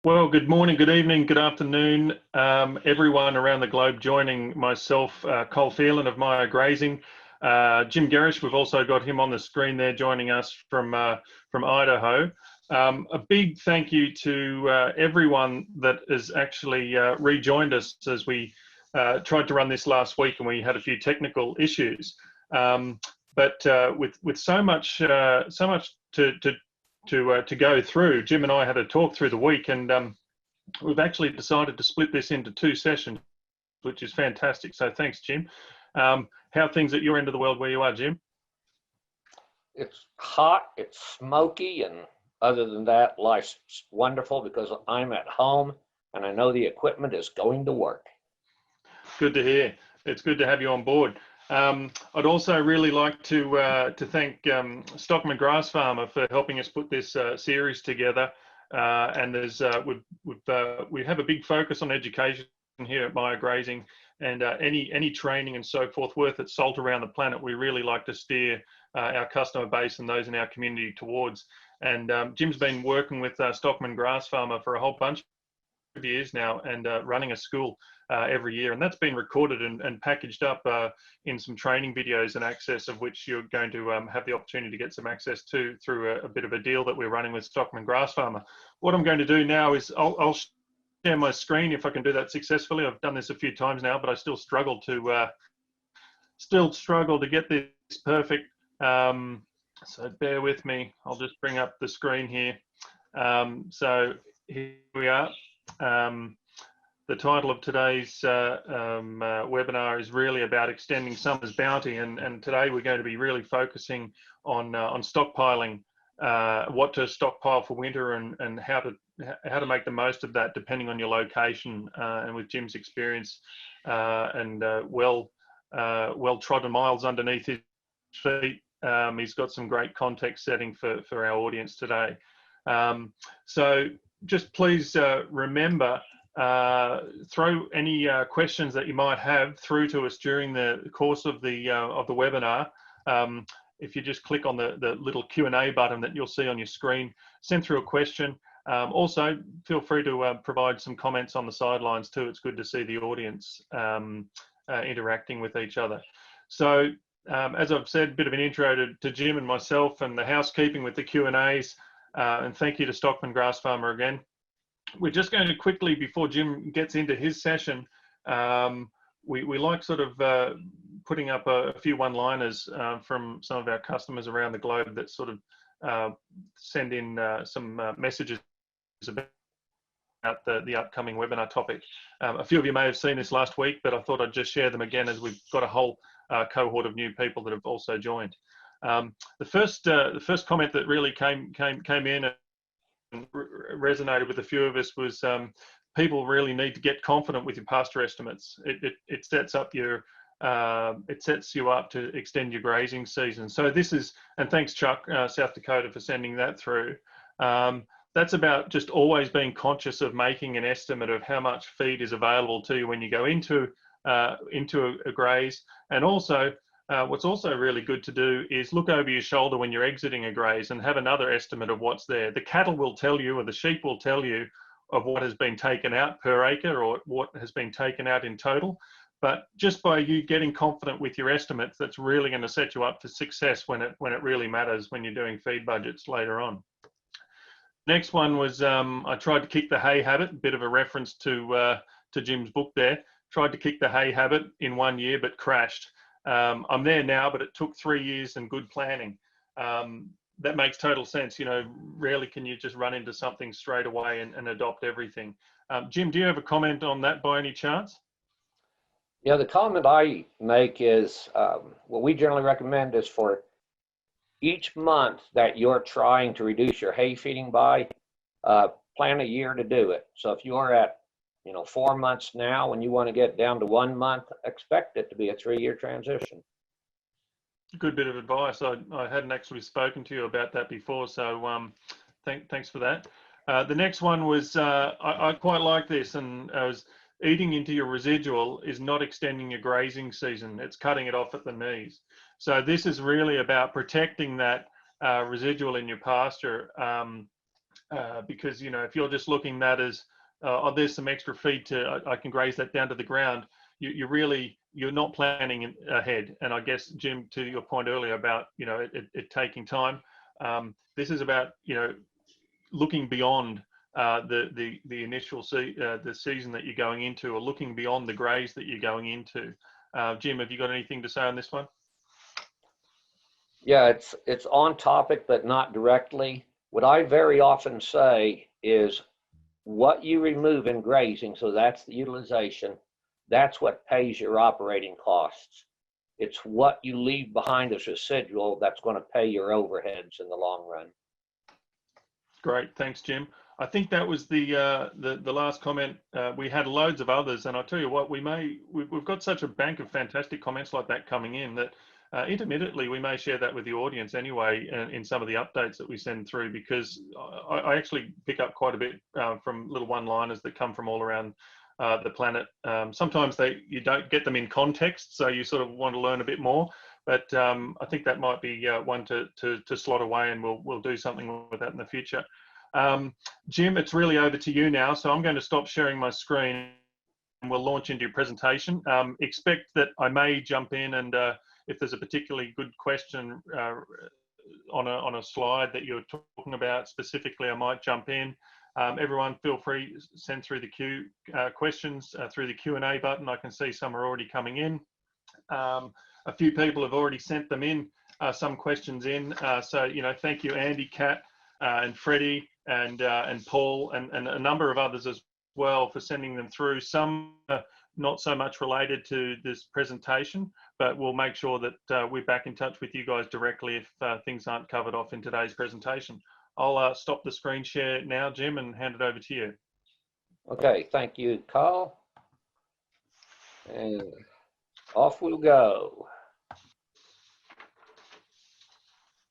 Well, good morning, good evening, good afternoon, everyone around the globe joining myself, Cole Phelan of Maya Grazing. Jim Gerrish, we've also got him on the screen there joining us from Idaho. A big thank you to everyone that has actually rejoined us as we tried to run this last week and we had a few technical issues. But with so much to go through, Jim and I had a talk through the week, and we've actually decided to split this into two sessions, which is fantastic. So thanks, Jim. How are things at your end of the world where you are, Jim? It's hot, it's smoky, and other than that, life's wonderful because I'm at home and I know the equipment is going to work. Good to hear. It's good to have you on board. I'd also really like to thank Stockman Grass Farmer for helping us put this series together. And there's we have a big focus on education here at Maya Grazing, and any training and so forth worth its salt around the planet. We really like to steer our customer base and those in our community towards. And Jim's been working with Stockman Grass Farmer for a whole bunch of years now, and running a school every year, and that's been recorded and packaged up in some training videos, and access of which you're going to have the opportunity to get some access to through a bit of a deal that we're running with Stockman Grass Farmer. What I'm going to do now is I'll share my screen if I can do that successfully. I've done this a few times now, but I still struggle to get this perfect. So bear with me. I'll just bring up the screen here. So here we are. The title of today's webinar is really about extending summer's bounty, and today we're going to be really focusing on stockpiling, what to stockpile for winter, and how to make the most of that depending on your location. And with Jim's experience and well trodden miles underneath his feet, he's got some great context setting for our audience today. So just please remember, throw any questions that you might have through to us during the course of the webinar. If you just click on the little Q&A button that you'll see on your screen, send through a question. Also, feel free to provide some comments on the sidelines too. It's good to see the audience interacting with each other. So, as I've said, a bit of an intro to Jim and myself and the housekeeping with the Q&As. And thank you to Stockman Grass Farmer again. We're just going to quickly, before Jim gets into his session, we like sort of putting up a few one-liners from some of our customers around the globe that sort of send in some messages about the upcoming webinar topic. A few of you may have seen this last week, but I thought I'd just share them again as we've got a whole cohort of new people that have also joined. The first comment that really came in and resonated with a few of us was people really need to get confident with your pasture estimates. It sets up your it sets you up to extend your grazing season. So this is, and thanks Chuck, South Dakota, for sending that through. That's about just always being conscious of making an estimate of how much feed is available to you when you go into a graze. And also, what's also really good to do is look over your shoulder when you're exiting a graze and have another estimate of what's there. The cattle will tell you, or the sheep will tell you, of what has been taken out per acre or what has been taken out in total. But just by you getting confident with your estimates, that's really going to set you up for success when it really matters when you're doing feed budgets later on. Next one was I tried to kick the hay habit, a bit of a reference to Jim's book there. Tried to kick the hay habit in 1 year, but crashed. I'm there now, but it took 3 years and good planning. That makes total sense. You know, rarely can you just run into something straight away and adopt everything. Jim, do you have a comment on that by any chance? Yeah, the comment I make is what we generally recommend is for each month that you're trying to reduce your hay feeding by, plan a year to do it. So if you're at 4 months now, when you want to get down to 1 month, expect it to be a 3-year transition. Good bit of advice. I hadn't actually spoken to you about that before, so thanks for that. The next one was, I quite like this, and I was eating into your residual is not extending your grazing season. It's cutting it off at the knees. So this is really about protecting that residual in your pasture because, you know, if you're just looking at that as, oh, there's some extra feed I can graze that down to the ground, you're not planning ahead. And I guess, Jim, to your point earlier about, you know, it taking time, this is about, you know, looking beyond the initial the season that you're going into, or looking beyond the graze that you're going into. Jim, have you got anything to say on this one? Yeah, it's on topic, but not directly. What I very often say is what you remove in grazing, so that's the utilization, that's what pays your operating costs. It's what you leave behind as residual that's going to pay your overheads in the long run. Great, thanks, Jim. I think that was the last comment. We had loads of others, and I'll tell you what, we've got such a bank of fantastic comments like that coming in that intermittently we may share that with the audience anyway in some of the updates that we send through, because I actually pick up quite a bit from little one-liners that come from all around the planet. Sometimes you don't get them in context, so you sort of want to learn a bit more. But I think that might be one to slot away, and we'll do something with that in the future. Jim, it's really over to you now, so I'm going to stop sharing my screen and we'll launch into your presentation. Expect that I may jump in, and if there's a particularly good question on a slide that you're talking about specifically, I might jump in. Everyone feel free to send through the questions through the Q&A button. I can see some are already coming in. A few people have already sent them in, some questions in. So, you know, thank you, Andy, Kat, and Freddie, and Paul, and a number of others as well for sending them through. Some not so much related to this presentation, but we'll make sure that we're back in touch with you guys directly if things aren't covered off in today's presentation. I'll stop the screen share now, Jim, and hand it over to you. Okay, thank you, Carl. And off we'll go.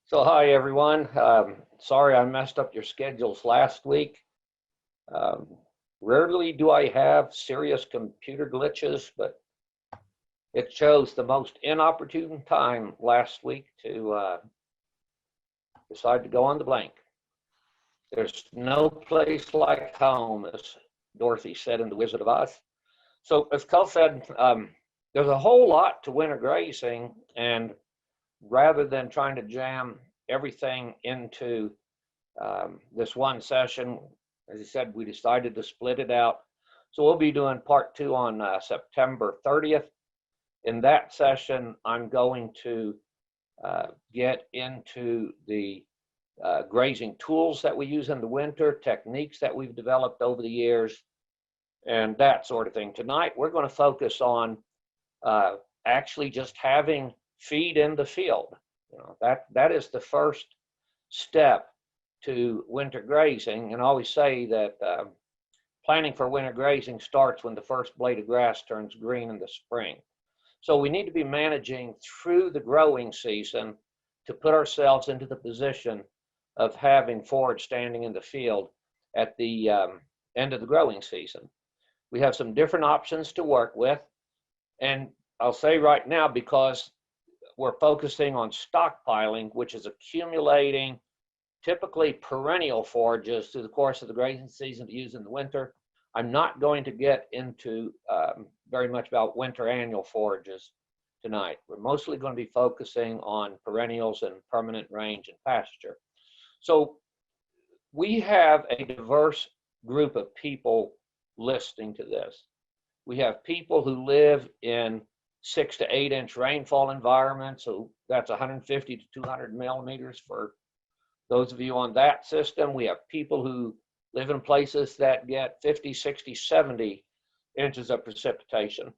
So hi, everyone. Sorry I messed up your schedules last week. Rarely do I have serious computer glitches, but it chose the most inopportune time last week to decide to go on the blank. There's no place like home, as Dorothy said in The Wizard of Oz. So as Carl said, there's a whole lot to winter grazing, and rather than trying to jam everything into this one session, as I said, we decided to split it out. So we'll be doing part 2 on September 30th. In that session, I'm going to get into the grazing tools that we use in the winter, techniques that we've developed over the years, and that sort of thing. Tonight, we're going to focus on actually just having feed in the field. You know, that is the first step to winter grazing, and I always say that planning for winter grazing starts when the first blade of grass turns green in the spring. So we need to be managing through the growing season to put ourselves into the position of having forage standing in the field at the end of the growing season. We have some different options to work with, and I'll say right now, because we're focusing on stockpiling, which is accumulating typically perennial forages through the course of the grazing season to use in the winter. I'm not going to get into very much about winter annual forages tonight. We're mostly going to be focusing on perennials and permanent range and pasture. So we have a diverse group of people listening to this. We have people who live in 6 to 8 inch rainfall environments, so that's 150 to 200 millimeters for those of you on that system. We have people who live in places that get 50, 60, 70 inches of precipitation.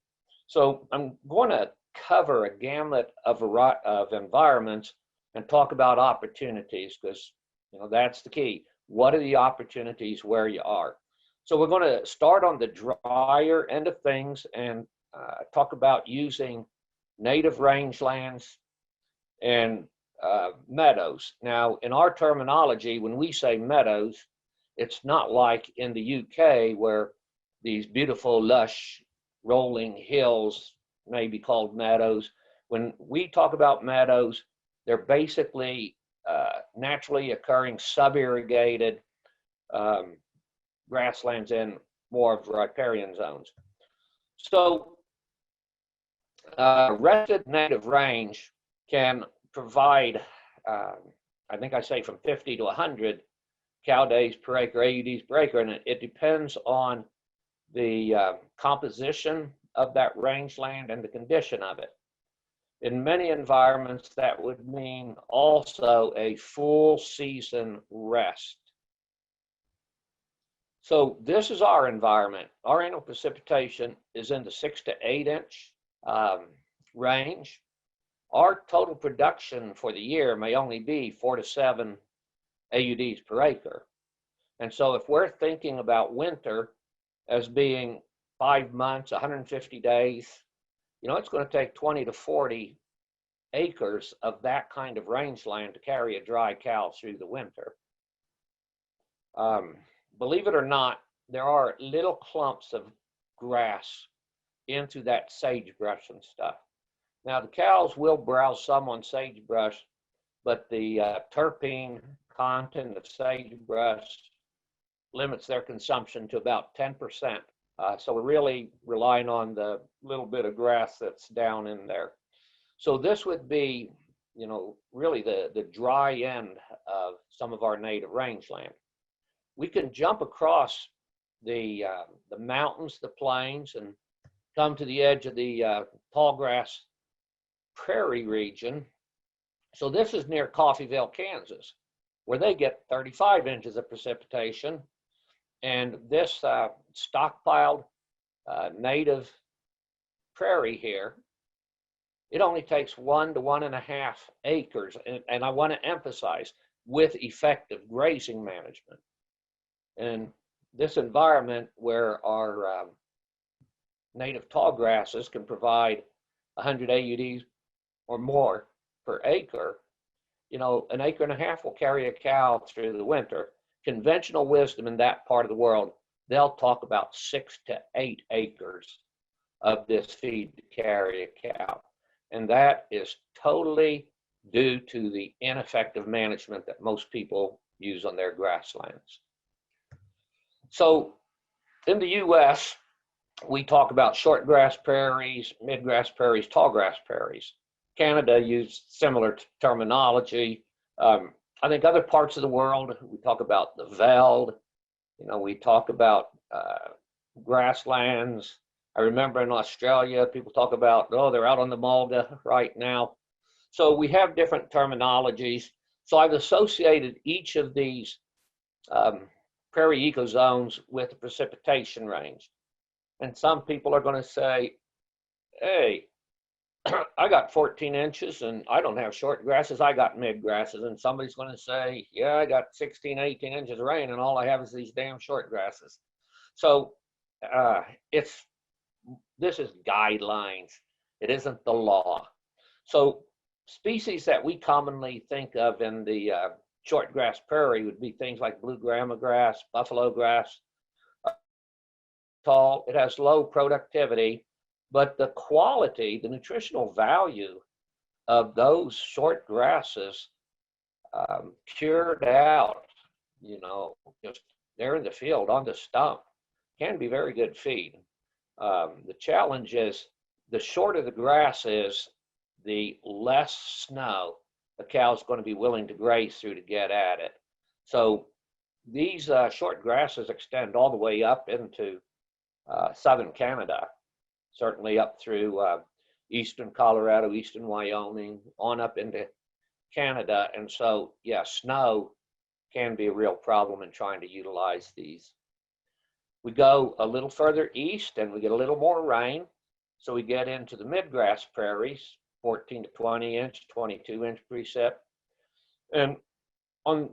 So I'm going to cover a gamut of environments and talk about opportunities, because you know that's the key. What are the opportunities where you are? So we're going to start on the drier end of things and talk about using native rangelands and meadows. Now, in our terminology, when we say meadows, it's not like in the UK where these beautiful, lush, rolling hills may be called meadows. When we talk about meadows, they're basically naturally occurring, sub-irrigated, grasslands in more of riparian zones. So rested native range can provide, I think I say from 50 to 100 cow days per acre, AUDs per acre, and it depends on the composition of that rangeland and the condition of it. In many environments, that would mean also a full season rest. So this is our environment. Our annual precipitation is in the 6 to 8 inch range. Our total production for the year may only be 4 to 7 AUDs per acre. And so if we're thinking about winter as being 5 months, 150 days, you know, it's going to take 20 to 40 acres of that kind of rangeland to carry a dry cow through the winter. Believe it or not, there are little clumps of grass into that sagebrush and stuff. Now, the cows will browse some on sagebrush, but the terpene content of sagebrush limits their consumption to about 10%. So we're really relying on the little bit of grass that's down in there. So this would be, you know, really the dry end of some of our native rangeland. We can jump across the mountains, the plains, and come to the edge of the Tallgrass Prairie region. So this is near Coffeyville, Kansas, where they get 35 inches of precipitation. And this stockpiled native prairie here, it only takes 1 to 1.5 acres. And I want to emphasize, with effective grazing management. And this environment where our native tall grasses can provide 100 AUDs or more per acre, you know, 1.5 acres will carry a cow through the winter. Conventional wisdom in that part of the world, they'll talk about 6 to 8 acres of this feed to carry a cow. And that is totally due to the ineffective management that most people use on their grasslands. So in the US, we talk about short grass prairies, midgrass prairies, tall grass prairies. Canada used similar terminology. I think other parts of the world, we talk about the veld, you know, we talk about grasslands. I remember in Australia, people talk about, oh, they're out on the mulga right now. So we have different terminologies. So I've associated each of these prairie ecozones with the precipitation range. And some people are going to say, hey, I got 14 inches and I don't have short grasses, I got mid grasses. And somebody's going to say, yeah, I got 16, 18 inches of rain and all I have is these damn short grasses. So this is guidelines. It isn't the law. So species that we commonly think of in the short grass prairie would be things like blue grama grass, buffalo grass. Tall, it has low productivity, but the quality, the nutritional value of those short grasses cured out, you know, just they're in the field on the stump, can be very good feed. The challenge is the shorter the grass is, the less snow the cow's going to be willing to graze through to get at it. So these short grasses extend all the way up into southern Canada, certainly up through eastern Colorado, eastern Wyoming, on up into Canada. And so, yeah, snow can be a real problem in trying to utilize these. We go a little further east and we get a little more rain. So we get into the midgrass prairies, 14 to 20 inch, 22 inch precip. And on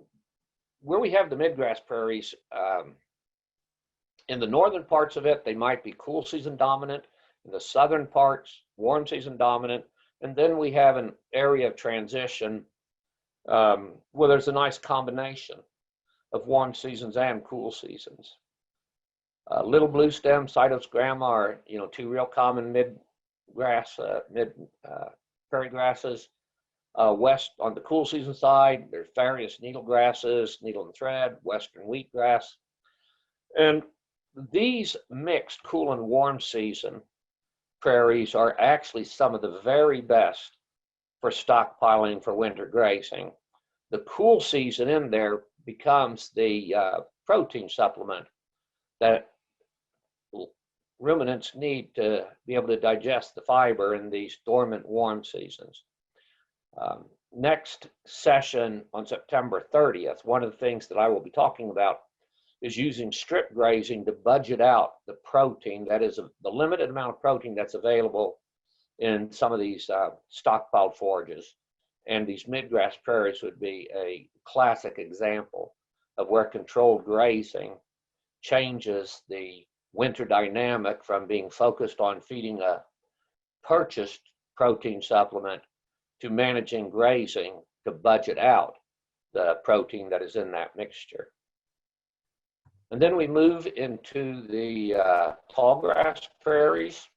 where we have the midgrass prairies, in the northern parts of it, they might be cool season dominant. In the southern parts, warm season dominant. And then we have an area of transition where there's a nice combination of warm seasons and cool seasons. Little blue stem, cytosgrama are, you know, two real common mid prairie grasses. West on the cool season side, there's various needle grasses, needle and thread, western wheatgrass. And these mixed cool and warm season prairies are actually some of the very best for stockpiling for winter grazing. The cool season in there becomes the protein supplement that ruminants need to be able to digest the fiber in these dormant warm seasons. Next session on September 30th, one of the things that I will be talking about is using strip grazing to budget out the protein, that is the limited amount of protein that's available in some of these stockpiled forages. And these midgrass prairies would be a classic example of where controlled grazing changes the winter dynamic from being focused on feeding a purchased protein supplement to managing grazing to budget out the protein that is in that mixture. And then we move into the tallgrass prairies.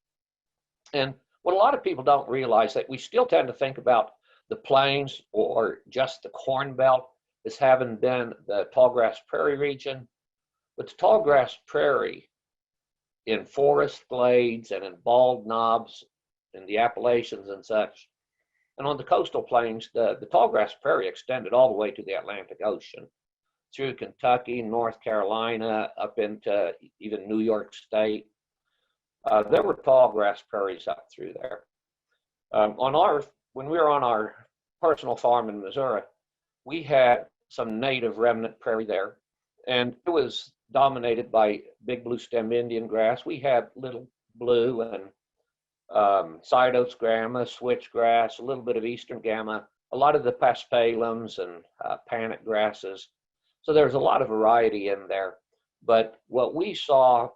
And what a lot of people don't realize that we still tend to think about the plains or just the corn belt as having been the tallgrass prairie region. But the tallgrass prairie in forest glades and in bald knobs in the Appalachians and such, and on the coastal plains, the tallgrass prairie extended all the way to the Atlantic Ocean, through Kentucky, North Carolina, up into even New York State. There were tallgrass prairies up through there. When we were on our personal farm in Missouri, we had some native remnant prairie there, and it was dominated by big blue stem Indian grass. We had little blue and side oats grama, switchgrass, a little bit of eastern gamma, a lot of the paspalums and panic grasses. So there's a lot of variety in there. But what we saw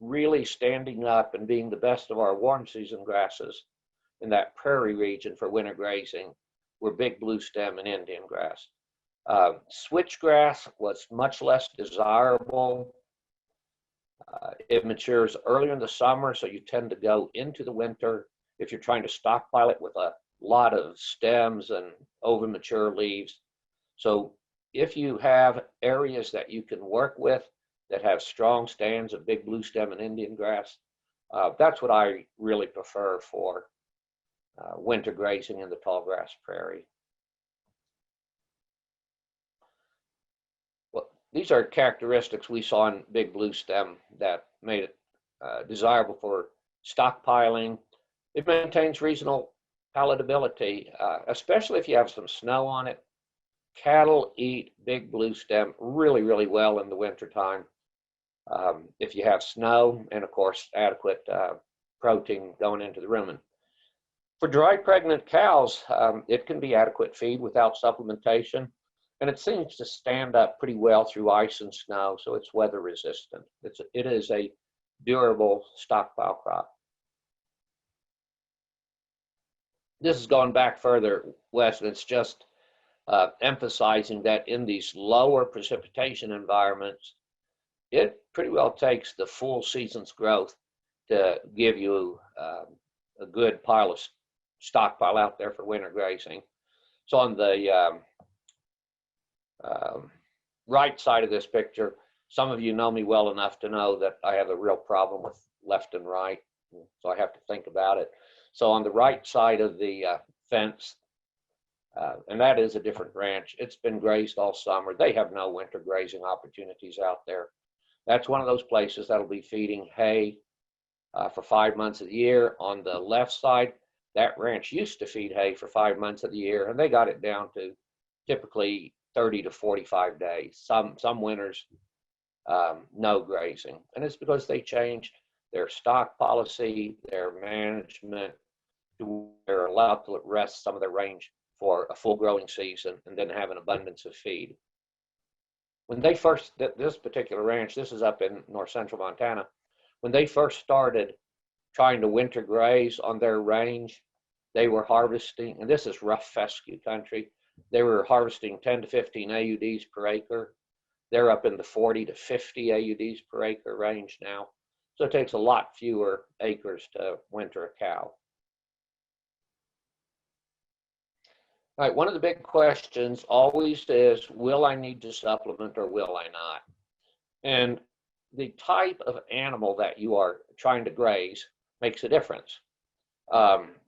really standing up and being the best of our warm season grasses in that prairie region for winter grazing were big blue stem and Indian grass. Switchgrass was much less desirable. It matures earlier in the summer, so you tend to go into the winter if you're trying to stockpile it with a lot of stems and over mature leaves. So if you have areas that you can work with that have strong stands of big blue stem and Indian grass, that's what I really prefer for winter grazing in the tallgrass prairie. Well, these are characteristics we saw in big blue stem that made it desirable for stockpiling. It maintains reasonable palatability, especially if you have some snow on it. Cattle eat big blue stem really, really well in the wintertime. If you have snow and, of course, adequate protein going into the rumen. For dry pregnant cows, it can be adequate feed without supplementation, and it seems to stand up pretty well through ice and snow, so it's weather resistant. It is a durable stockpile crop. This has gone back further west, and it's just emphasizing that in these lower precipitation environments, it pretty well takes the full season's growth to give you a good pile of stockpile out there for winter grazing. So on the right side of this picture, some of you know me well enough to know that I have a real problem with left and right, so I have to think about it. So on the right side of the fence, and that is a different ranch, it's been grazed all summer. They have no winter grazing opportunities out there. That's one of those places that'll be feeding hay for 5 months of the year. On the left side, that ranch used to feed hay for 5 months of the year, and they got it down to typically 30 to 45 days. Some winters, no grazing. And it's because they changed their stock policy, their management, to they're allowed to rest some of their range for a full growing season and then have an abundance of feed. When they first, this particular ranch, this is up in north central Montana, when they first started trying to winter graze on their range, they were harvesting, and this is rough fescue country, they were harvesting 10 to 15 AUDs per acre. They're up in the 40 to 50 AUDs per acre range now. So it takes a lot fewer acres to winter a cow. All right, one of the big questions always is, will I need to supplement or will I not? And the type of animal that you are trying to graze makes a difference.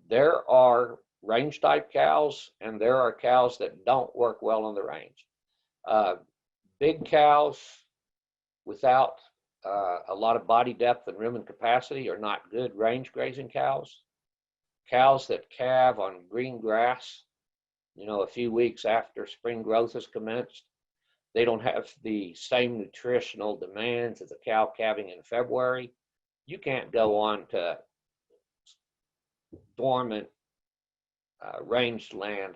There are range type cows and there are cows that don't work well on the range. Big cows without a lot of body depth and rumen capacity are not good range grazing cows. Cows that calve on green grass, a few weeks after spring growth has commenced, they don't have the same nutritional demands as a cow calving in February. You can't go on to dormant ranged land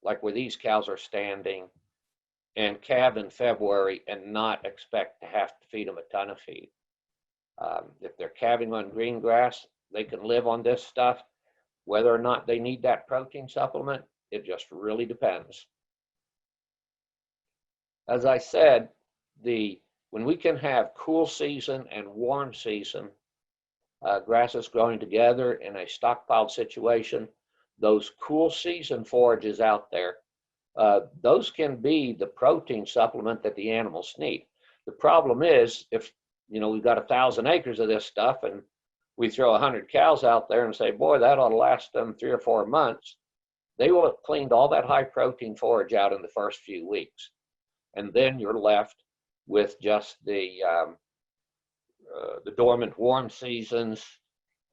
like where these cows are standing and calve in February and not expect to have to feed them a ton of feed. If they're calving on green grass, they can live on this stuff. Whether or not they need that protein supplement, it just really depends. As I said, when we can have cool season and warm season grasses growing together in a stockpiled situation, those cool season forages out there, those can be the protein supplement that the animals need. The problem is, if we've got 1,000 acres of this stuff and we throw 100 cows out there and say, boy, that ought to last them 3 or 4 months, they will have cleaned all that high protein forage out in the first few weeks. And then you're left with just the dormant warm seasons,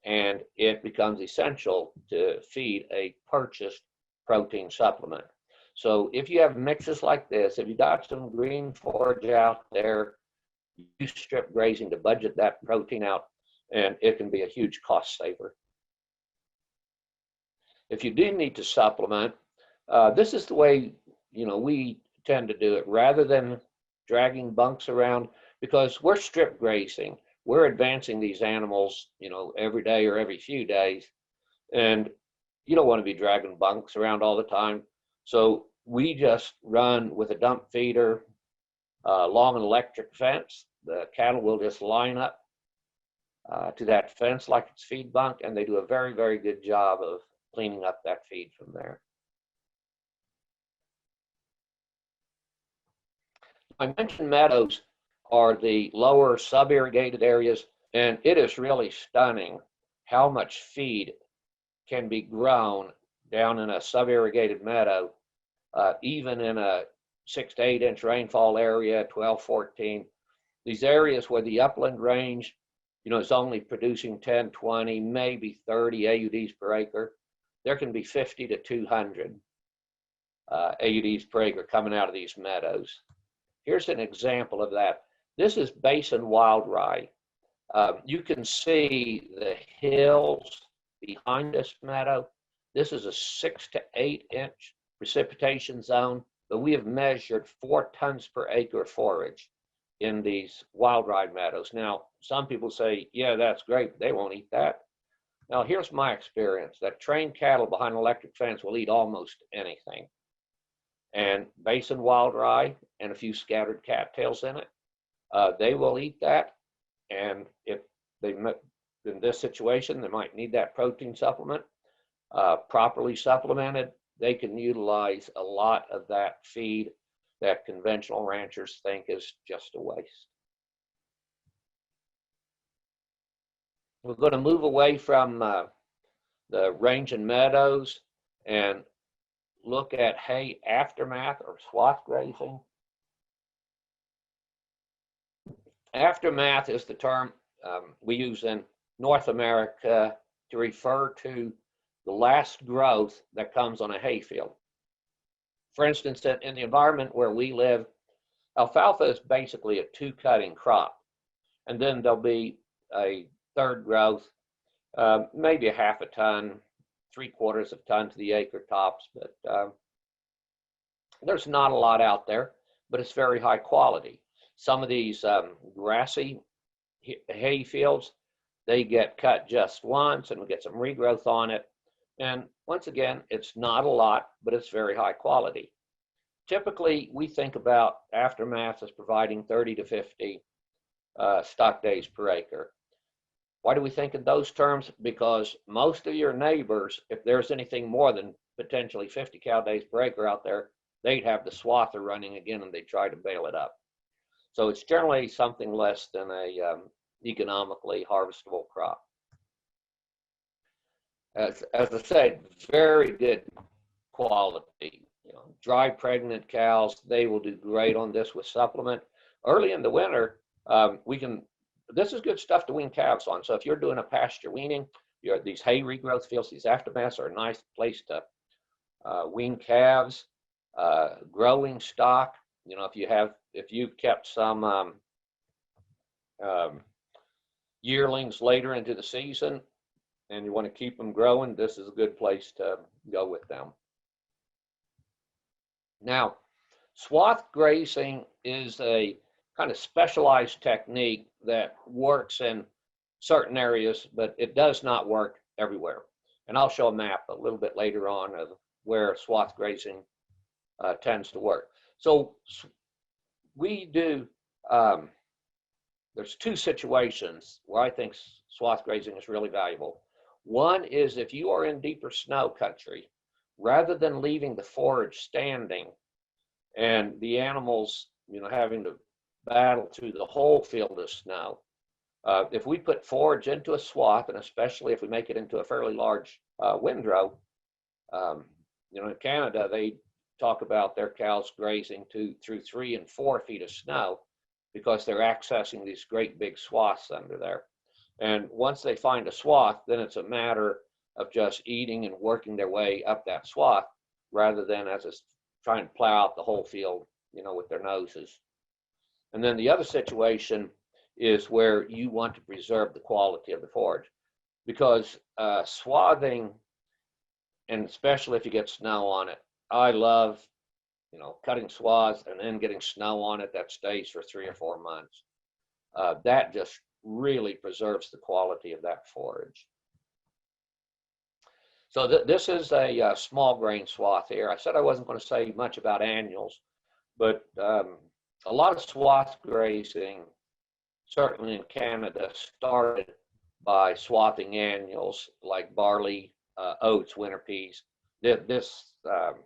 and it becomes essential to feed a purchased protein supplement. So if you have mixes like this, if you got some green forage out there, use strip grazing to budget that protein out, and it can be a huge cost saver. If you do need to supplement, this is the way we tend to do it, rather than dragging bunks around, because we're strip grazing. We're advancing these animals, every day or every few days, and you don't want to be dragging bunks around all the time. So we just run with a dump feeder along an electric fence. The cattle will just line up to that fence like it's feed bunk, and they do a very, very good job of cleaning up that feed from there. I mentioned meadows are the lower sub-irrigated areas, and it is really stunning how much feed can be grown down in a sub-irrigated meadow, even in a 6 to 8 inch rainfall area, 12, 14. These areas where the upland range, is only producing 10, 20, maybe 30 AUDs per acre, there can be 50 to 200 AUDs per acre coming out of these meadows. Here's an example of that. This is basin wild rye. You can see the hills behind this meadow. This is a 6 to 8 inch precipitation zone, but we have measured 4 tons per acre forage in these wild rye meadows. Now, some people say, yeah, that's great, but they won't eat that. Now, here's my experience, that trained cattle behind an electric fence will eat almost anything. And basin wild rye and a few scattered cattails in it, they will eat that. And if they, in this situation, they might need that protein supplement, properly supplemented, they can utilize a lot of that feed that conventional ranchers think is just a waste. We're going to move away from the range and meadows and look at hay aftermath or swath grazing. Aftermath is the term we use in North America to refer to the last growth that comes on a hayfield. For instance, in the environment where we live, alfalfa is basically a 2-cutting crop. And then there'll be a third growth, maybe a half a ton, 3/4 of a ton to the acre tops. But there's not a lot out there, but it's very high quality. Some of these grassy hay fields, they get cut just once and we get some regrowth on it. And once again, it's not a lot, but it's very high quality. Typically, we think about aftermath as providing 30 to 50 stock days per acre. Why do we think in those terms? Because most of your neighbors, if there's anything more than potentially 50 cow days per acre out there, they'd have the swather running again and they try to bale it up. So it's generally something less than a economically harvestable crop. As I said, very good quality. You know, dry pregnant cows, they will do great on this with supplement. Early in the winter, this is good stuff to wean calves on. So if you're doing a pasture weaning, these hay regrowth fields, these aftermaths are a nice place to wean calves, growing stock. You know, if you've kept some yearlings later into the season and you want to keep them growing, this is a good place to go with them. Now, swath grazing is a kind of specialized technique that works in certain areas, but it does not work everywhere. And I'll show a map a little bit later on of where swath grazing tends to work. So we do, there's two situations where I think swath grazing is really valuable. One is if you are in deeper snow country, rather than leaving the forage standing and the animals, you know, having to battle through the whole field of snow, if we put forage into a swath, and especially if we make it into a fairly large windrow, you know, in Canada, they talk about their cows grazing through 3 and 4 feet of snow because they're accessing these great big swaths under there. And once they find a swath, then it's a matter of just eating and working their way up that swath rather than as it's trying to plow out the whole field, you know, with their noses. And then the other situation is where you want to preserve the quality of the forage, because swathing, and especially if you get snow on it, I love, you know, cutting swaths and then getting snow on it that stays for 3 or 4 months. That just really preserves the quality of that forage. So this is a small grain swath here. I said I wasn't going to say much about annuals, but a lot of swath grazing, certainly in Canada, started by swathing annuals like barley, oats, winter peas. This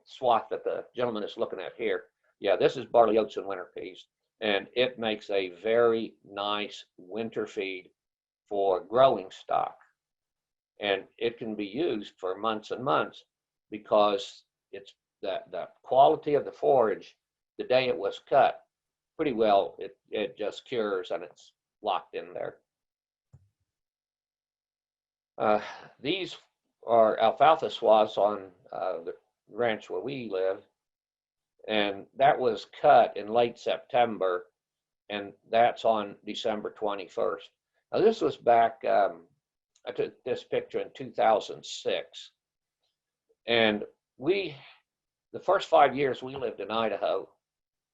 swath that the gentleman is looking at here, yeah, this is barley, oats, and winter peas. And it makes a very nice winter feed for growing stock. And it can be used for months and months because it's the quality of the forage, the day it was cut, pretty well, it just cures and it's locked in there. These are alfalfa swaths on the ranch where we live. And that was cut in late September, and that's on December 21st. Now this was back, I took this picture in 2006. And the first 5 years we lived in Idaho,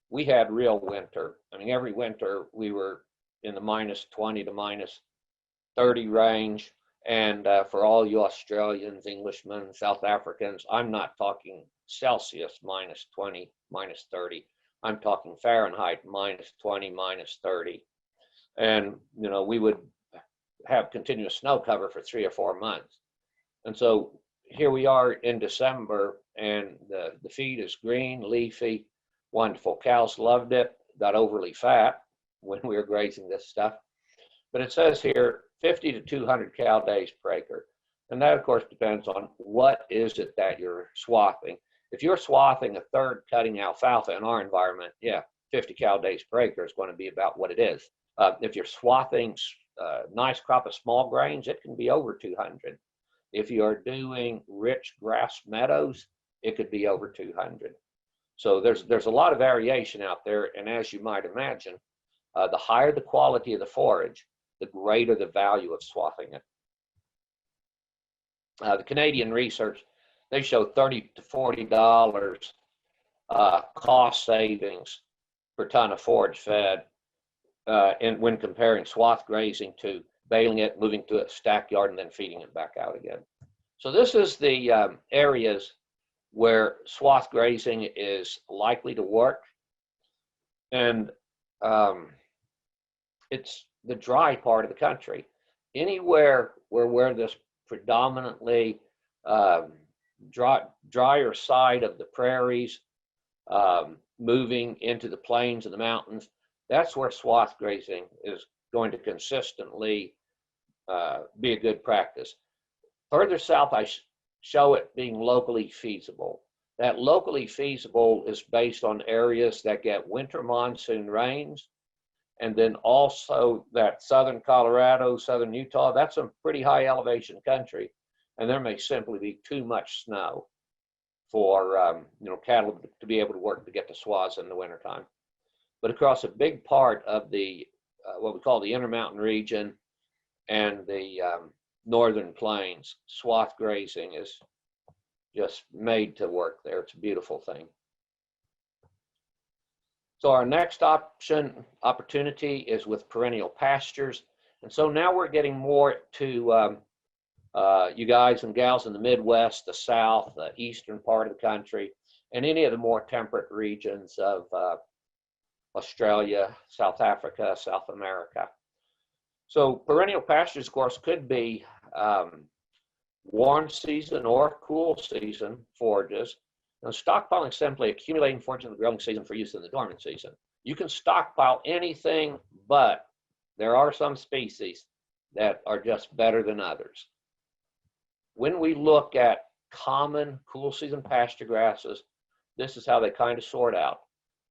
we had real winter. I mean, every winter we were in the -20 to -30 range. And for all you Australians, Englishmen, South Africans, I'm not talking Celsius -20, -30. I'm talking Fahrenheit -20, -30. And, you know, we would have continuous snow cover for 3 or 4 months. And so here we are in December, and the feed is green, leafy, wonderful. Cows loved it, got overly fat when we were grazing this stuff. But it says here 50 to 200 cow days per acre. And that, of course, depends on what is it that you're swathing. If you're swathing a third cutting alfalfa in our environment, yeah, 50 cow days per acre is going to be about what it is. If you're swathing a nice crop of small grains, it can be over 200. If you're doing rich grass meadows, it could be over 200. So there's a lot of variation out there. And as you might imagine, the higher the quality of the forage, the greater the value of swathing it. The Canadian research, they show $30 to $40 cost savings per ton of forage fed when comparing swath grazing to baling it, moving to a stack yard, and then feeding it back out again. So this is the areas where swath grazing is likely to work. And it's the dry part of the country. Anywhere where this predominantly drier side of the prairies, moving into the plains and the mountains. That's where swath grazing is going to consistently be a good practice. Further south, I show it being locally feasible. That locally feasible is based on areas that get winter monsoon rains, and then also that southern Colorado, southern Utah, that's some pretty high elevation country, and there may simply be too much snow for cattle to be able to work to get to swaths in the wintertime. But across a big part of the what we call the Intermountain region and the northern plains, swath grazing is just made to work there. It's a beautiful thing. So our next opportunity is with perennial pastures. And so now we're getting more to you guys and gals in the Midwest, the South, the eastern part of the country, and any of the more temperate regions of Australia, South Africa, South America. So perennial pastures, of course, could be warm season or cool season forages. Now, stockpiling is simply accumulating forage in the growing season for use in the dormant season. You can stockpile anything, but there are some species that are just better than others. When we look at common cool season pasture grasses, this is how they kind of sort out.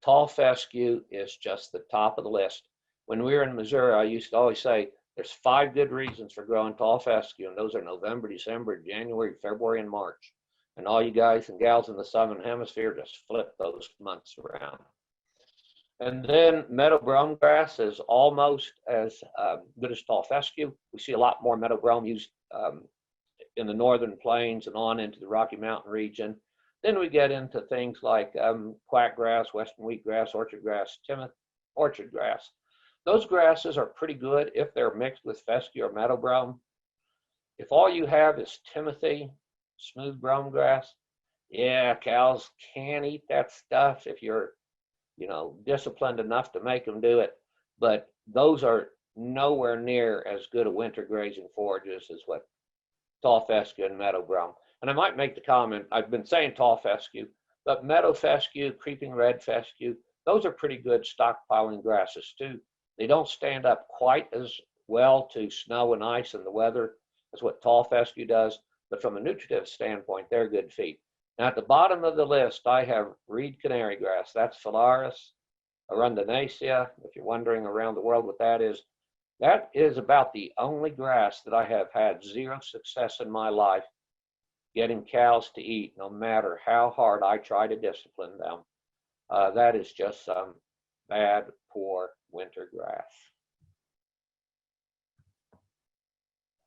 Tall fescue is just the top of the list. When we were in Missouri, I used to always say there's 5 good reasons for growing tall fescue, and those are November, December, January, February, and March. And all you guys and gals in the Southern Hemisphere just flip those months around. And then meadow brome grass is almost as good as tall fescue. We see a lot more meadow brome used in the northern plains and on into the Rocky Mountain region. Then we get into things like quackgrass, western wheatgrass, orchard grass, orchard grass. Those grasses are pretty good if they're mixed with fescue or meadow brome. If all you have is timothy, smooth brome grass, yeah, cows can eat that stuff if you're, disciplined enough to make them do it. But those are nowhere near as good a winter grazing forages as what tall fescue and meadow brome. And I might make the comment, I've been saying tall fescue, but meadow fescue, creeping red fescue, those are pretty good stockpiling grasses too. They don't stand up quite as well to snow and ice and the weather as what tall fescue does, but from a nutritive standpoint, they're good feed. Now at the bottom of the list, I have reed canary grass. That's Phalaris arundinacea. If you're wondering around the world what that is about the only grass that I have had zero success in my life getting cows to eat, no matter how hard I try to discipline them. That is just some bad, poor winter grass.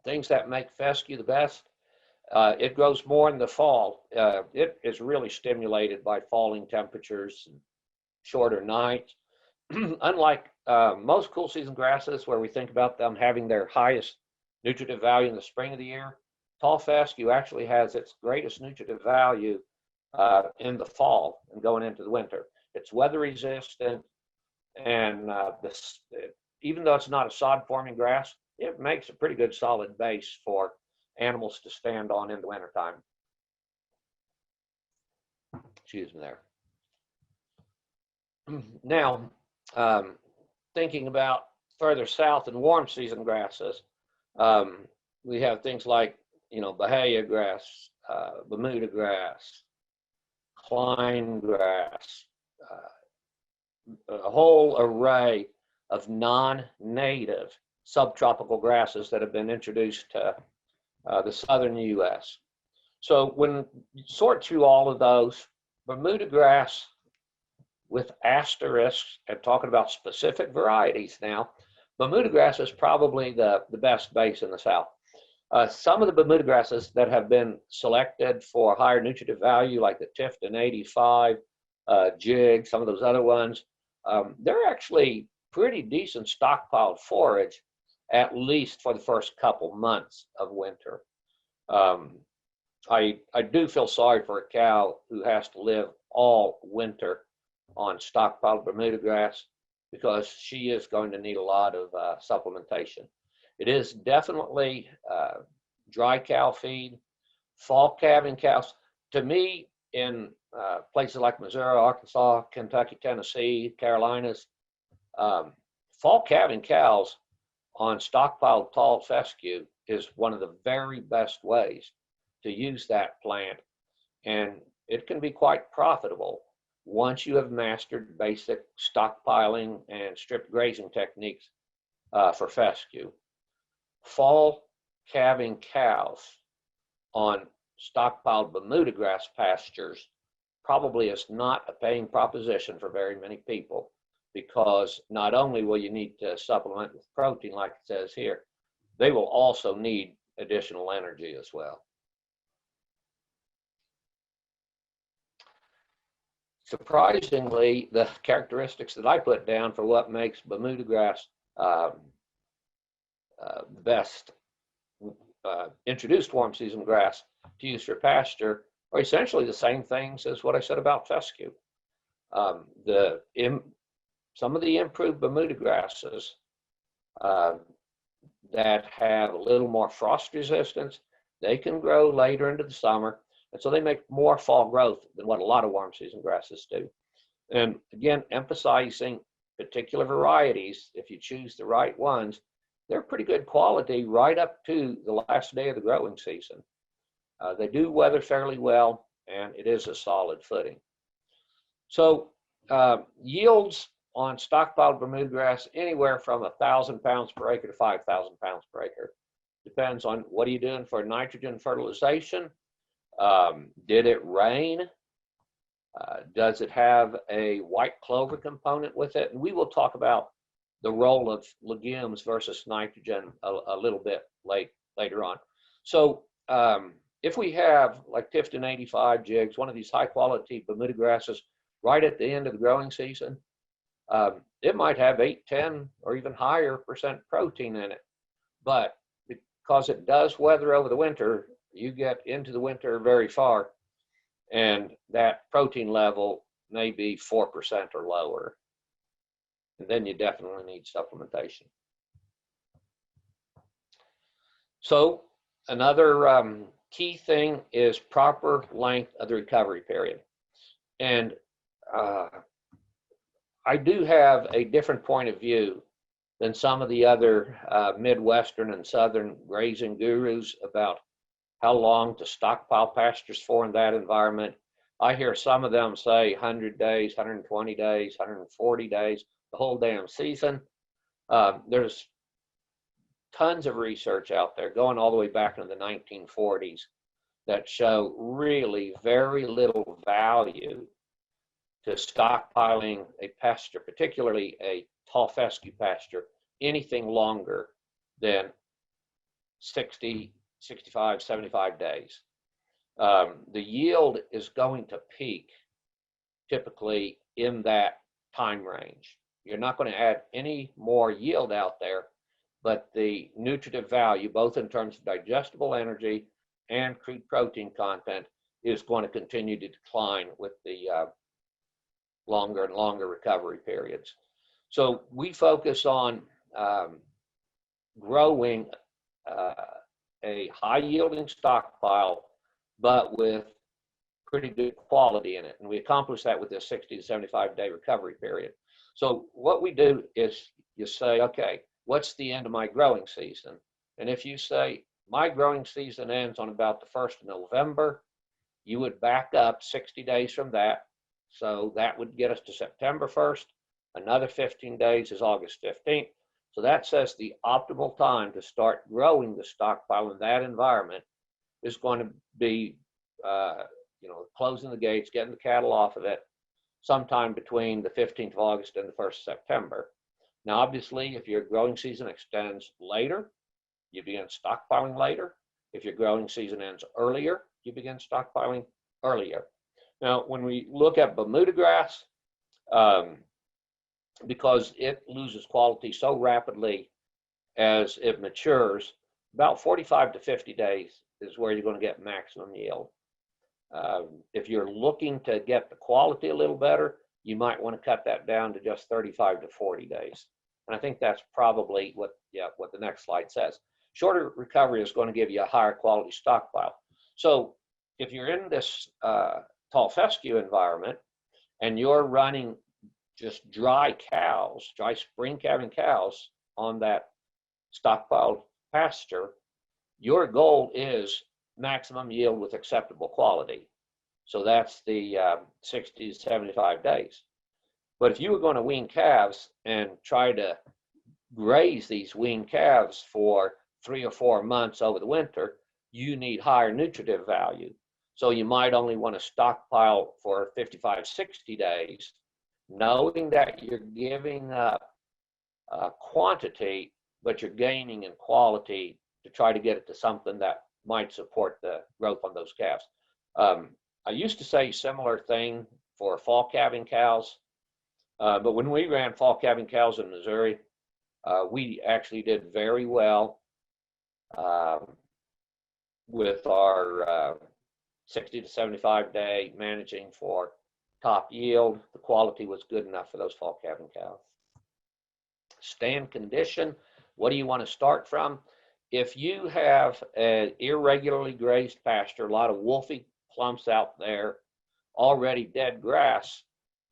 Things that make fescue the best, it grows more in the fall. It is really stimulated by falling temperatures and shorter nights. Unlike most cool season grasses where we think about them having their highest nutritive value in the spring of the year, tall fescue actually has its greatest nutritive value in the fall and going into the winter. It's weather resistant, and even though it's not a sod forming grass, it makes a pretty good solid base for animals to stand on in the wintertime. Excuse me there. Now, thinking about further south and warm season grasses, we have things like, Bahia grass, Bermuda grass, Klein grass, a whole array of non-native subtropical grasses that have been introduced to the southern U.S. So when you sort through all of those, Bermuda grass with asterisks, and talking about specific varieties now, Bermuda grass is probably the best base in the South. Some of the Bermuda grasses that have been selected for higher nutritive value, like the Tifton 85, Jig, some of those other ones, they're actually pretty decent stockpiled forage, at least for the first couple months of winter. I do feel sorry for a cow who has to live all winter on stockpiled Bermuda grass, because she is going to need a lot of supplementation. It is definitely dry cow feed. Fall calving cows, To me, in places like Missouri, Arkansas, Kentucky, Tennessee, Carolinas, fall calving cows on stockpiled tall fescue is one of the very best ways to use that plant, and it can be quite profitable once you have mastered basic stockpiling and strip grazing techniques for fescue. Fall calving cows on stockpiled Bermuda grass pastures probably is not a paying proposition for very many people, because not only will you need to supplement with protein like it says here, they will also need additional energy as well. Surprisingly, the characteristics that I put down for what makes Bermuda grass the best introduced warm season grass to use for pasture are essentially the same things as what I said about fescue. Some of the improved Bermuda grasses that have a little more frost resistance, they can grow later into the summer, and so they make more fall growth than what a lot of warm season grasses do. And again, emphasizing particular varieties, if you choose the right ones, they're pretty good quality right up to the last day of the growing season. They do weather fairly well, and it is a solid footing. So yields on stockpiled Bermuda grass anywhere from 1,000 pounds per acre to 5,000 pounds per acre. Depends on what are you doing for nitrogen fertilization. Did it rain? Does it have a white clover component with it? And we will talk about the role of legumes versus nitrogen a little bit later on. So if we have like Tifton 85 jigs, one of these high quality Bermuda grasses right at the end of the growing season, it might have 8, 10, or even higher % protein in it. But because it does weather over the winter, you get into the winter very far, and that protein level may be 4% or lower. And then you definitely need supplementation. So another key thing is proper length of the recovery period. And I do have a different point of view than some of the other Midwestern and Southern grazing gurus about how long to stockpile pastures for in that environment. I hear some of them say 100 days, 120 days, 140 days, the whole damn season. There's tons of research out there going all the way back into the 1940s that show really very little value to stockpiling a pasture, particularly a tall fescue pasture, anything longer than 60, 65, 75 days. The yield is going to peak typically in that time range. You're not going to add any more yield out there, but the nutritive value, both in terms of digestible energy and crude protein content, is going to continue to decline with the longer and longer recovery periods. So we focus on growing a high yielding stockpile, but with pretty good quality in it. And we accomplish that with this 60 to 75 day recovery period. So what we do is you say, okay, what's the end of my growing season? And if you say my growing season ends on about the 1st of November, you would back up 60 days from that. So that would get us to September 1st. Another 15 days is August 15th. So that says the optimal time to start growing the stockpile in that environment is going to be, closing the gates, getting the cattle off of it, sometime between the 15th of August and the 1st of September. Now, obviously, if your growing season extends later, you begin stockpiling later. If your growing season ends earlier, you begin stockpiling earlier. Now, when we look at Bermuda grass, because it loses quality so rapidly as it matures, about 45 to 50 days is where you're going to get maximum yield. If you're looking to get the quality a little better, you might want to cut that down to just 35 to 40 days. And I think that's probably what the next slide says. Shorter recovery is going to give you a higher quality stockpile. So if you're in this tall fescue environment and you're running just dry cows, dry spring calving cows on that stockpiled pasture, your goal is maximum yield with acceptable quality. So that's the 60 to 75 days. But if you were going to wean calves and try to graze these weaned calves for 3 or 4 months over the winter, you need higher nutritive value. So you might only want to stockpile for 55, 60 days, knowing that you're giving up quantity, but you're gaining in quality to try to get it to something that might support the growth on those calves. I used to say similar thing for fall calving cows, but when we ran fall calving cows in Missouri, we actually did very well with our 60 to 75 day managing for top yield. The quality was good enough for those fall calving cows. Stand condition, what do you want to start from? If you have an irregularly grazed pasture, a lot of wolfy clumps out there, already dead grass,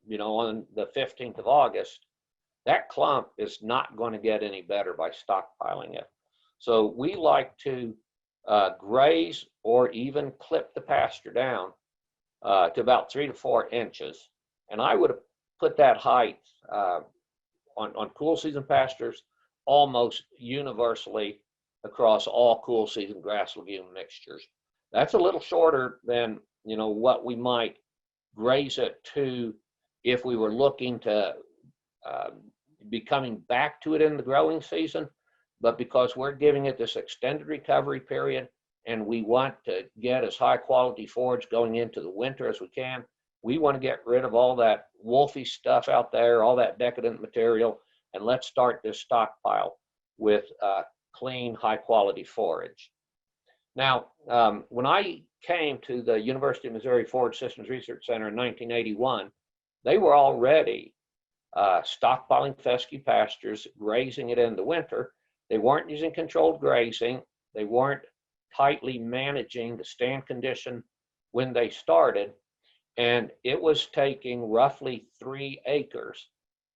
on the 15th of August, that clump is not going to get any better by stockpiling it. So we like to graze or even clip the pasture down to about 3 to 4 inches. And I would put that height on cool season pastures almost universally across all cool season grass legume mixtures. That's a little shorter than what we might graze it to if we were looking to be coming back to it in the growing season. But because we're giving it this extended recovery period and we want to get as high quality forage going into the winter as we can, we want to get rid of all that wolfy stuff out there, all that decadent material, and let's start this stockpile with clean, high quality forage. Now, when I came to the University of Missouri Forage Systems Research Center in 1981, they were already stockpiling fescue pastures, grazing it in the winter. They weren't using controlled grazing. They weren't tightly managing the stand condition when they started. And it was taking roughly 3 acres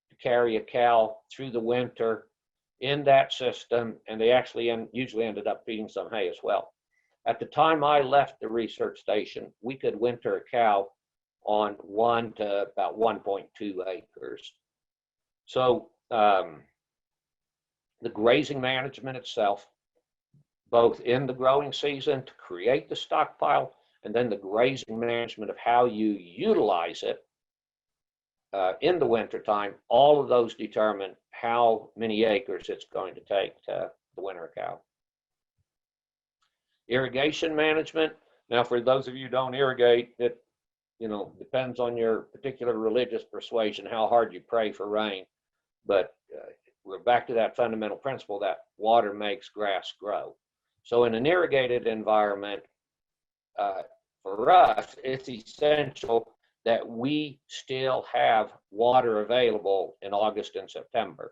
to carry a cow through the winter in that system. And they actually usually ended up feeding some hay as well. At the time I left the research station, we could winter a cow on 1 to about 1.2 acres. So the grazing management itself, both in the growing season to create the stockpile, and then the grazing management of how you utilize it in the wintertime, all of those determine how many acres it's going to take to winter a cow. Irrigation management. Now, for those of you who don't irrigate, it depends on your particular religious persuasion, how hard you pray for rain. But we're back to that fundamental principle that water makes grass grow. So in an irrigated environment, for us, it's essential that we still have water available in August and September.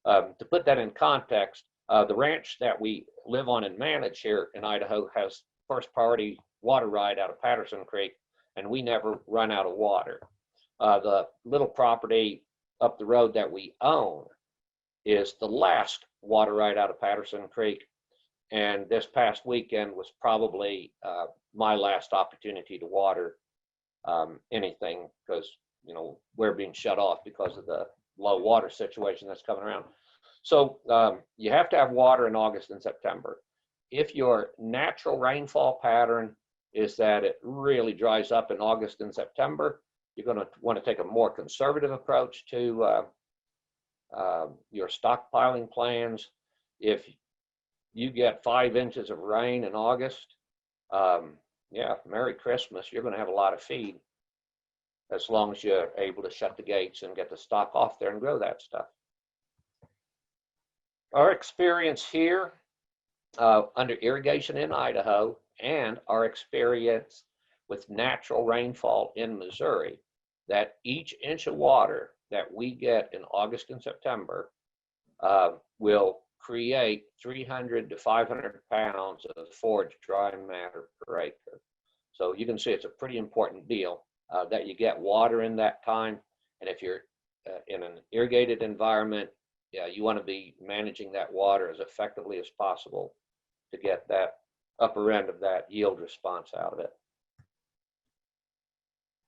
To put that in context, the ranch that we live on and manage here in Idaho has first priority water right out of Patterson Creek, and we never run out of water. The little property up the road that we own is the last water right out of Patterson Creek, and this past weekend was probably my last opportunity to water anything, because we're being shut off because of the low water situation that's coming around. So you have to have water in August and September. If your natural rainfall pattern is that it really dries up in August and September, you're going to want to take a more conservative approach to your stockpiling plans. If you get 5 inches of rain in August, yeah, Merry Christmas, you're going to have a lot of feed, as long as you're able to shut the gates and get the stock off there and grow that stuff. Our experience here under irrigation in Idaho and our experience with natural rainfall in Missouri, that each inch of water that we get in August and September will create 300 to 500 pounds of forage dry matter per acre. So you can see it's a pretty important deal that you get water in that time. And if you're in an irrigated environment, yeah, you want to be managing that water as effectively as possible to get that upper end of that yield response out of it.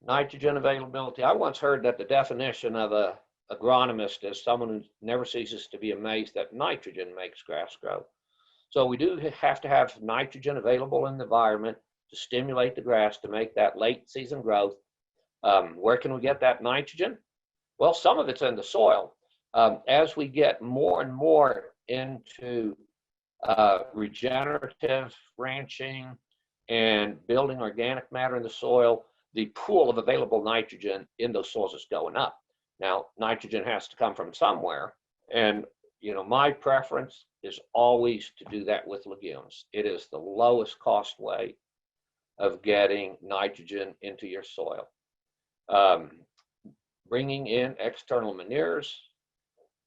Nitrogen availability. I once heard that the definition of a agronomist is someone who never ceases to be amazed that nitrogen makes grass grow. So we do have to have nitrogen available in the environment to stimulate the grass to make that late season growth. Where can we get that nitrogen? Well, some of it's in the soil. As we get more and more into regenerative ranching and building organic matter in the soil, the pool of available nitrogen in those soils is going up. Now, nitrogen has to come from somewhere. And, you know, my preference is always to do that with legumes. It is the lowest cost way of getting nitrogen into your soil. Bringing in external manures,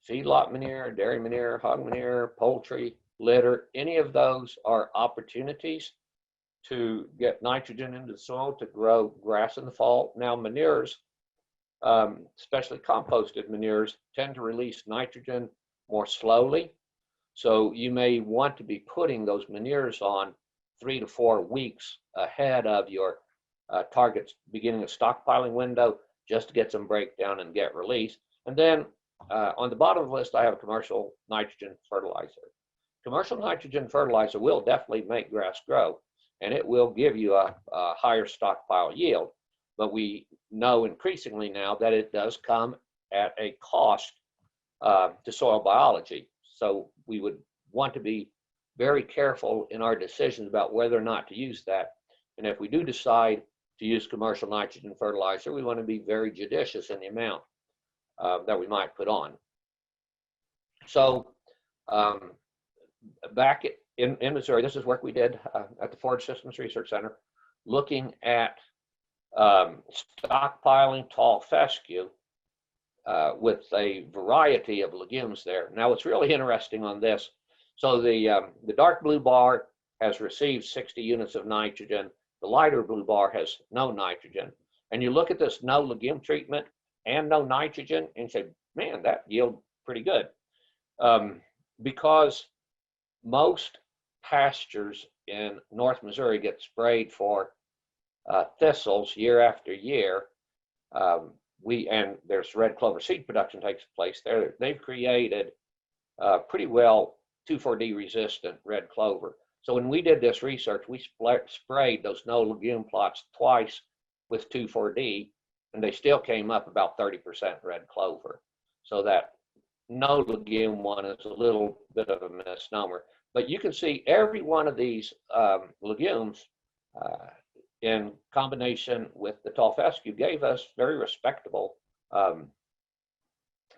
feedlot manure, dairy manure, hog manure, poultry, litter, any of those are opportunities to get nitrogen into the soil to grow grass in the fall. Now, manures, especially composted manures, tend to release nitrogen more slowly. So you may want to be putting those manures on 3 to 4 weeks ahead of your target beginning of stockpiling window, just to get some breakdown and get release. And then on the bottom of the list, I have a commercial nitrogen fertilizer. Commercial nitrogen fertilizer will definitely make grass grow, and it will give you a higher stockpile yield. But we know increasingly now that it does come at a cost to soil biology. So we would want to be very careful in our decisions about whether or not to use that. And if we do decide to use commercial nitrogen fertilizer, we want to be very judicious in the amount that we might put on. So back in Missouri, this is work we did at the Forage Systems Research Center, looking at stockpiling tall fescue with a variety of legumes there. Now, what's really interesting on this, so the dark blue bar has received 60 units of nitrogen. The lighter blue bar has no nitrogen. And you look at this no legume treatment and no nitrogen and say, man, that yield pretty good. Because most pastures in North Missouri get sprayed for thistles year after year. And there's red clover seed production takes place there. They've created pretty well 2,4-D resistant red clover. So when we did this research, we sprayed those no legume plots twice with 2,4-D, and they still came up about 30% red clover. So that no legume one is a little bit of a misnomer. But you can see every one of these legumes in combination with the tall fescue gave us very respectable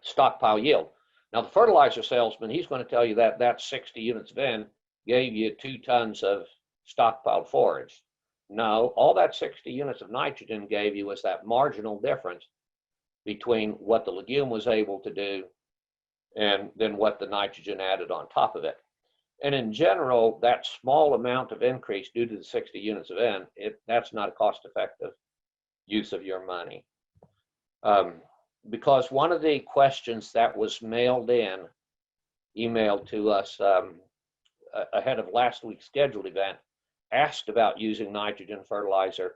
stockpile yield. Now, the fertilizer salesman, he's going to tell you that that 60 units of N gave you 2 tons of stockpiled forage. No, all that 60 units of nitrogen gave you was that marginal difference between what the legume was able to do and then what the nitrogen added on top of it. And in general, that small amount of increase due to the 60 units of N, that's not a cost-effective use of your money. Because one of the questions that was emailed to us ahead of last week's scheduled event asked about using nitrogen fertilizer.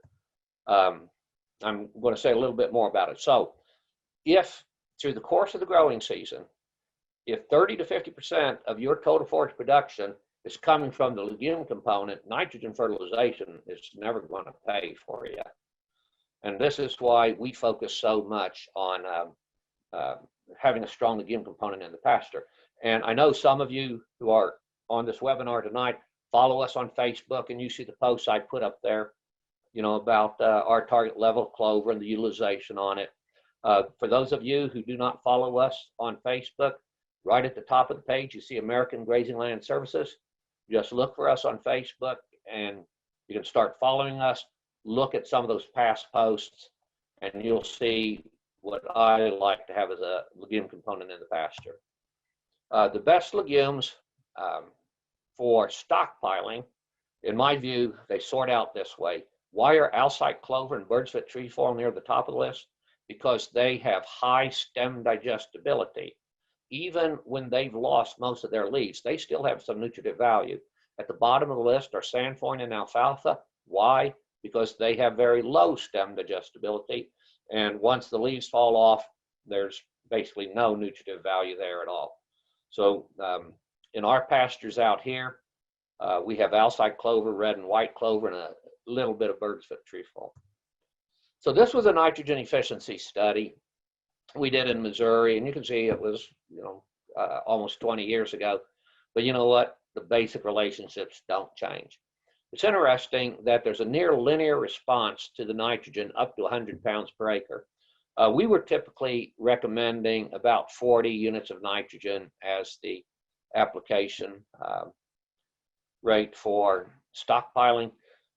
I'm going to say a little bit more about it. So if through the course of the growing season, if 30 to 50% of your total forage production is coming from the legume component, nitrogen fertilization is never going to pay for you. And this is why we focus so much on having a strong legume component in the pasture. And I know some of you who are on this webinar tonight follow us on Facebook, and you see the posts I put up there, you know, about our target level of clover and the utilization on it. For those of you who do not follow us on Facebook, right at the top of the page, you see American Grazing Land Services. Just look for us on Facebook and you can start following us. Look at some of those past posts and you'll see what I like to have as a legume component in the pasture. The best legumes for stockpiling, in my view, they sort out this way. Why are Alsike clover and bird's foot trefoil near the top of the list? Because they have high stem digestibility. Even when they've lost most of their leaves, they still have some nutritive value. At the bottom of the list are sandfoin and alfalfa. Why? Because they have very low stem digestibility. And once the leaves fall off, there's basically no nutritive value there at all. So in our pastures out here, we have Alsike clover, red and white clover, and a little bit of bird's foot trefoil. So this was a nitrogen efficiency study we did in Missouri, and you can see it was, almost 20 years ago. But you know what? The basic relationships don't change. It's interesting that there's a near linear response to the nitrogen up to 100 pounds per acre. We were typically recommending about 40 units of nitrogen as the application rate for stockpiling.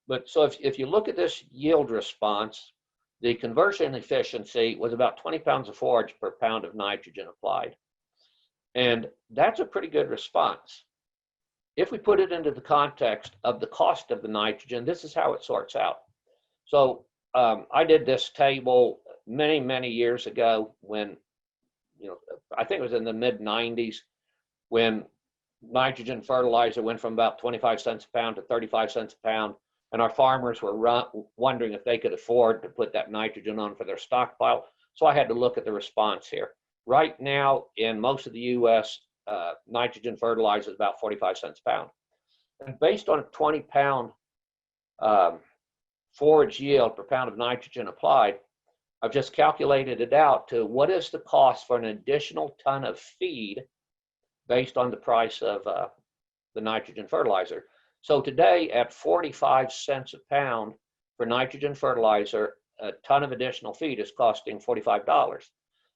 But so if you look at this yield response, the conversion efficiency was about 20 pounds of forage per pound of nitrogen applied. And that's a pretty good response. If we put it into the context of the cost of the nitrogen, this is how it sorts out. So I did this table many, many years ago when, I think it was in the mid 90s, when nitrogen fertilizer went from about 25 cents a pound to 35 cents a pound. And our farmers were wondering if they could afford to put that nitrogen on for their stockpile. So I had to look at the response here. Right now, in most of the U.S., nitrogen fertilizer is about 45 cents a pound. And based on a 20-pound forage yield per pound of nitrogen applied, I've just calculated it out to what is the cost for an additional ton of feed based on the price of the nitrogen fertilizer. So today at 45 cents a pound for nitrogen fertilizer, a ton of additional feed is costing $45.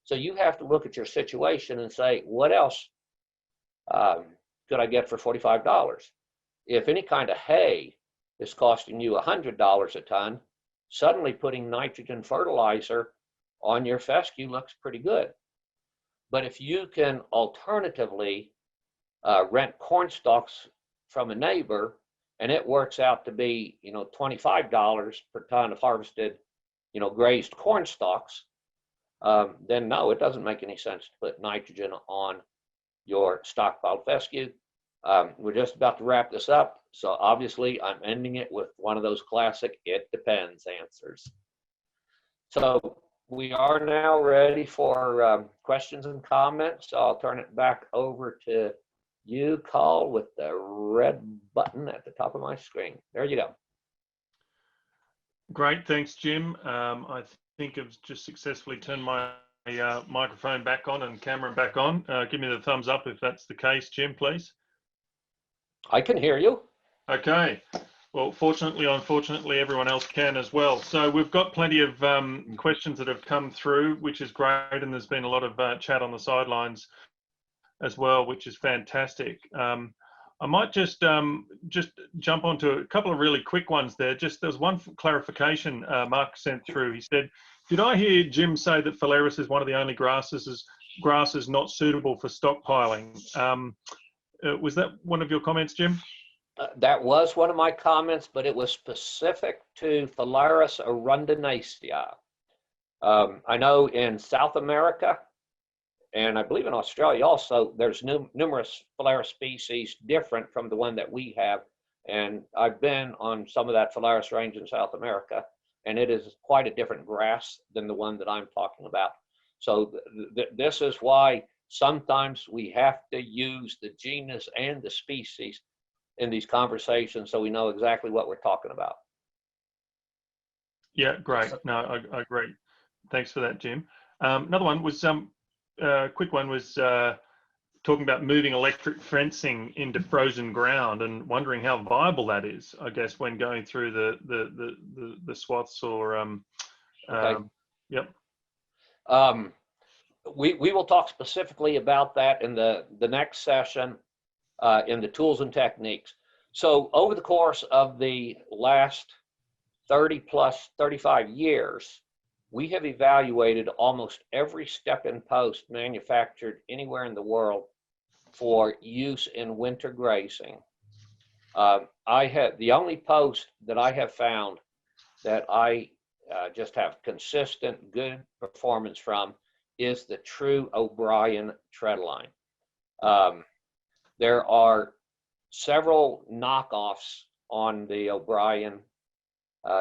So you have to look at your situation and say, what else could I get for $45? If any kind of hay is costing you $100 a ton, suddenly putting nitrogen fertilizer on your fescue looks pretty good. But if you can alternatively rent corn stalks from a neighbor, and it works out to be, $25 per ton of harvested, grazed corn stalks, then no, it doesn't make any sense to put nitrogen on your stockpiled fescue. We're just about to wrap this up, so obviously I'm ending it with one of those classic "it depends" answers. So we are now ready for questions and comments. So I'll turn it back over to you, Carl, with the red button at the top of my screen. There you go. Great, thanks, Jim. I think I've just successfully turned my microphone back on and camera back on. Give me the thumbs up if that's the case, Jim, please. I can hear you. Okay. Well, fortunately, unfortunately, everyone else can as well. So we've got plenty of questions that have come through, which is great, and there's been a lot of chat on the sidelines as well, which is fantastic. I might just jump onto a couple of really quick ones there. There's one clarification Mark sent through. He said, did I hear Jim say that Phalaris is one of the only grasses not suitable for stockpiling? Was that one of your comments, Jim? That was one of my comments, but it was specific to Phalaris arundinacea. I know in South America, and I believe in Australia also, there's numerous Phalaris species different from the one that we have. And I've been on some of that Phalaris range in South America, and it is quite a different grass than the one that I'm talking about. So this is why sometimes we have to use the genus and the species in these conversations so we know exactly what we're talking about. Yeah, great. No, I agree. Thanks for that, Jim. Another one was quick one was talking about moving electric fencing into frozen ground and wondering how viable that is, I guess, when going through the swaths or Okay. Yep. We will talk specifically about that in the next session in the tools and techniques. So over the course of the last 35 years, we have evaluated almost every step-in post manufactured anywhere in the world for use in winter grazing. The only post that I have found that I just have consistent good performance from is the true O'Brien tread line. There are several knockoffs on the O'Brien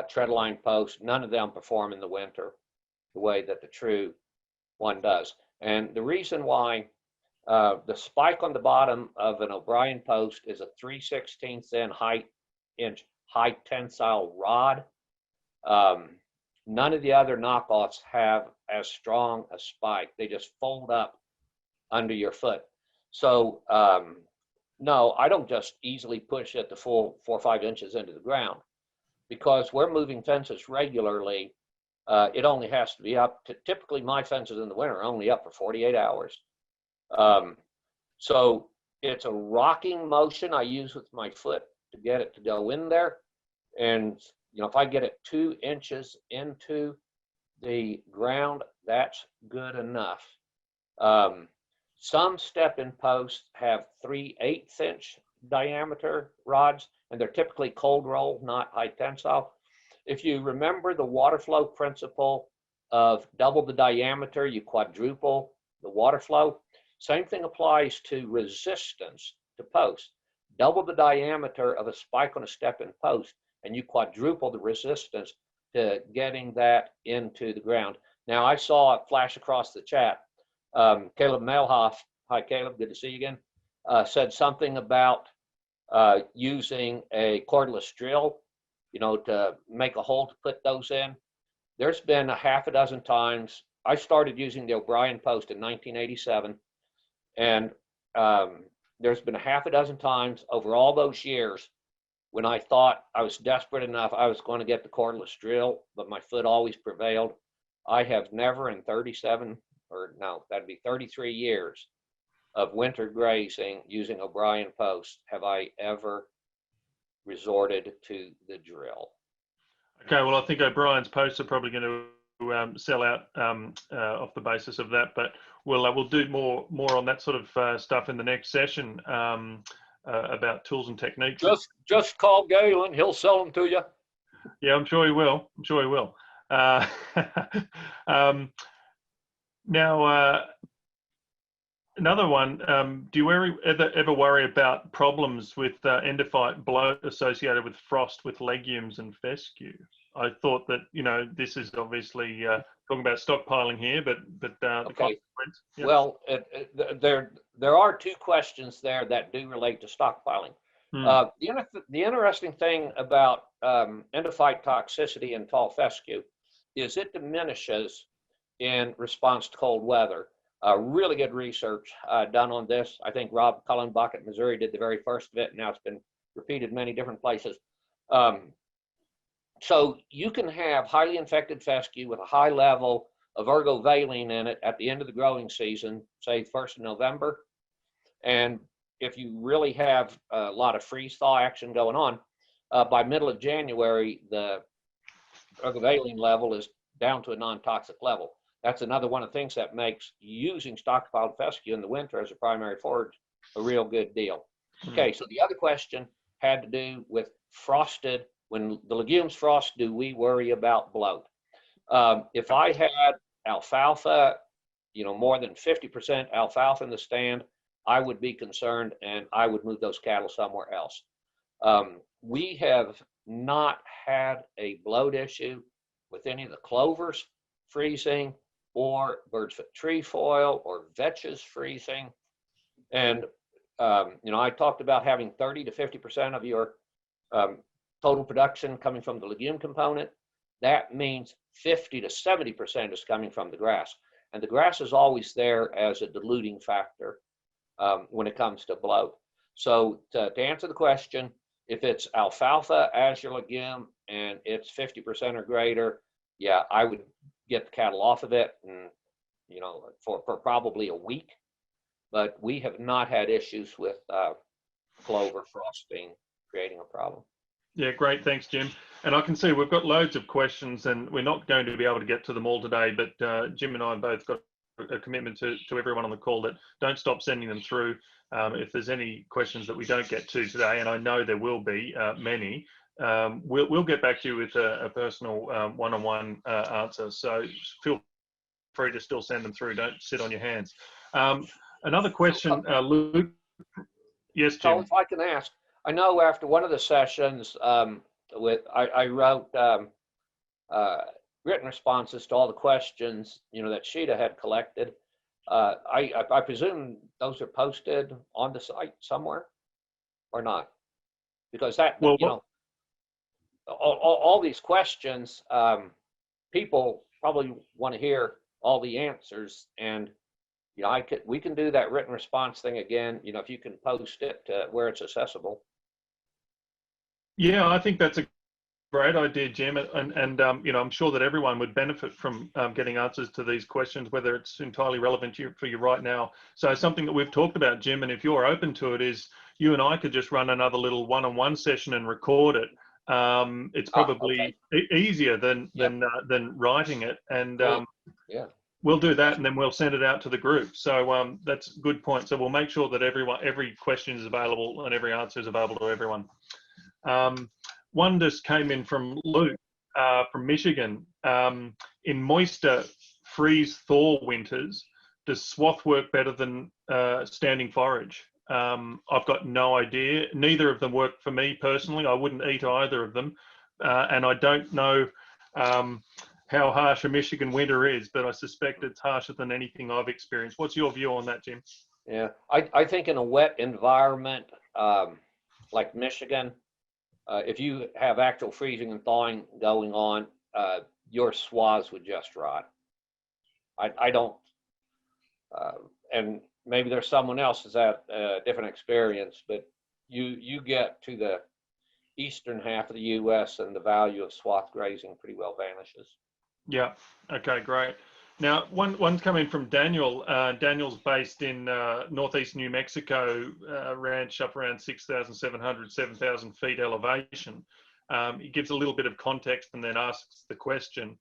tread line post. None of them perform in the winter the way that the true one does. And the reason why, the spike on the bottom of an O'Brien post is a 3/16 inch high tensile rod. None of the other knockoffs have as strong a spike. They just fold up under your foot. So no, I don't just easily push it the full 4 or 5 inches into the ground, because we're moving fences regularly. It only has to be up to, typically my fences in the winter are only up for 48 hours. So it's a rocking motion I use with my foot to get it to go in there. And, you know, if I get it 2 inches into the ground, that's good enough. Some step-in posts have 3/8 inch diameter rods, and they're typically cold roll, not high tensile. If you remember the water flow principle of double the diameter, you quadruple the water flow. Same thing applies to resistance to posts. Double the diameter of a spike on a step-in post, and you quadruple the resistance to getting that into the ground. Now, I saw it flash across the chat. Caleb Melhoff, hi Caleb, good to see you again, said something about using a cordless drill, you know, to make a hole to put those in. There's been a half a dozen times. I started using the O'Brien post in 1987, and there's been a half a dozen times over all those years when I thought I was desperate enough I was going to get the cordless drill, but my foot always prevailed. I have never in 37, or no, that'd be 33 years of winter grazing using O'Brien posts have I ever resorted to the drill. Okay, well, I think O'Brien's posts are probably going to sell out off the basis of that, but we'll do more on that sort of stuff in the next session about tools and techniques. Just call Galen; he'll sell them to you. Yeah, I'm sure he will. I'm sure he will. Now, another one, do you ever worry about problems with endophyte bloat associated with frost with legumes and fescue? I thought that, you know, this is obviously talking about stockpiling here, but okay. Yep. Well, there are two questions there that do relate to stockpiling. The interesting thing about endophyte toxicity in tall fescue is it diminishes in response to cold weather. Really good research done on this. I think Rob Cullenbach at Missouri did the very first of it. Now it's been repeated many different places. So you can have highly infected fescue with a high level of ergovaline in it at the end of the growing season, say 1st of November. And if you really have a lot of freeze thaw action going on, by middle of January, the ergovaline level is down to a non-toxic level. That's another one of the things that makes using stockpiled fescue in the winter as a primary forage a real good deal. Okay, so the other question had to do with frosted. When the legumes frost, do we worry about bloat? If I had alfalfa, you know, more than 50% alfalfa in the stand, I would be concerned and I would move those cattle somewhere else. We have not had a bloat issue with any of the clovers freezing or bird's foot trefoil or vetches freezing. And, you know, I talked about having 30 to 50% of your total production coming from the legume component. That means 50 to 70% is coming from the grass. And the grass is always there as a diluting factor when it comes to bloat. So to answer the question, if it's alfalfa as your legume and it's 50% or greater, yeah, I would get the cattle off of it, and you know, for probably a week. But we have not had issues with clover frosting creating a problem. Yeah, great. Thanks, Jim. And I can see we've got loads of questions and we're not going to be able to get to them all today, but Jim and I have both got a commitment to everyone on the call that don't stop sending them through. If there's any questions that we don't get to today, and I know there will be many, we'll get back to you with a personal one-on-one answer. So feel free to still send them through. Don't sit on your hands. Another question, Luke. Yes, Jim. So if I can ask, I know after one of the sessions, I wrote written responses to all the questions, that Sheeta had collected. I presume those are posted on the site somewhere, or not? Because that, Well, all these questions, people probably want to hear all the answers, and we can do that written response thing again. If you can post it where it's accessible. yeah, I think that's a great idea, Jim, and I'm sure that everyone would benefit from getting answers to these questions, whether it's entirely relevant for you right now. So something that we've talked about, Jim, and if you're open to it, is you and I could just run another little one-on-one session and record it. It's probably easier than writing it, and we'll do that, and then we'll send it out to the group. So that's a good point. So we'll make sure that every question is available and every answer is available to everyone. One just came in from Luke from Michigan. In moister freeze-thaw winters, does swath work better than standing forage? I've got no idea. Neither of them work for me personally. I wouldn't eat either of them. And I don't know how harsh a Michigan winter is, but I suspect it's harsher than anything I've experienced. What's your view on that, Jim? Yeah, I think in a wet environment like Michigan, if you have actual freezing and thawing going on, your swaths would just rot. I don't, and maybe there's someone else that's had a different experience, but you get to the eastern half of the U.S. and the value of swath grazing pretty well vanishes. Yeah. Okay. Great. Now, one's coming from Daniel. Daniel's based in northeast New Mexico, ranch up around 6,700, 7,000 feet elevation. He gives a little bit of context and then asks the question,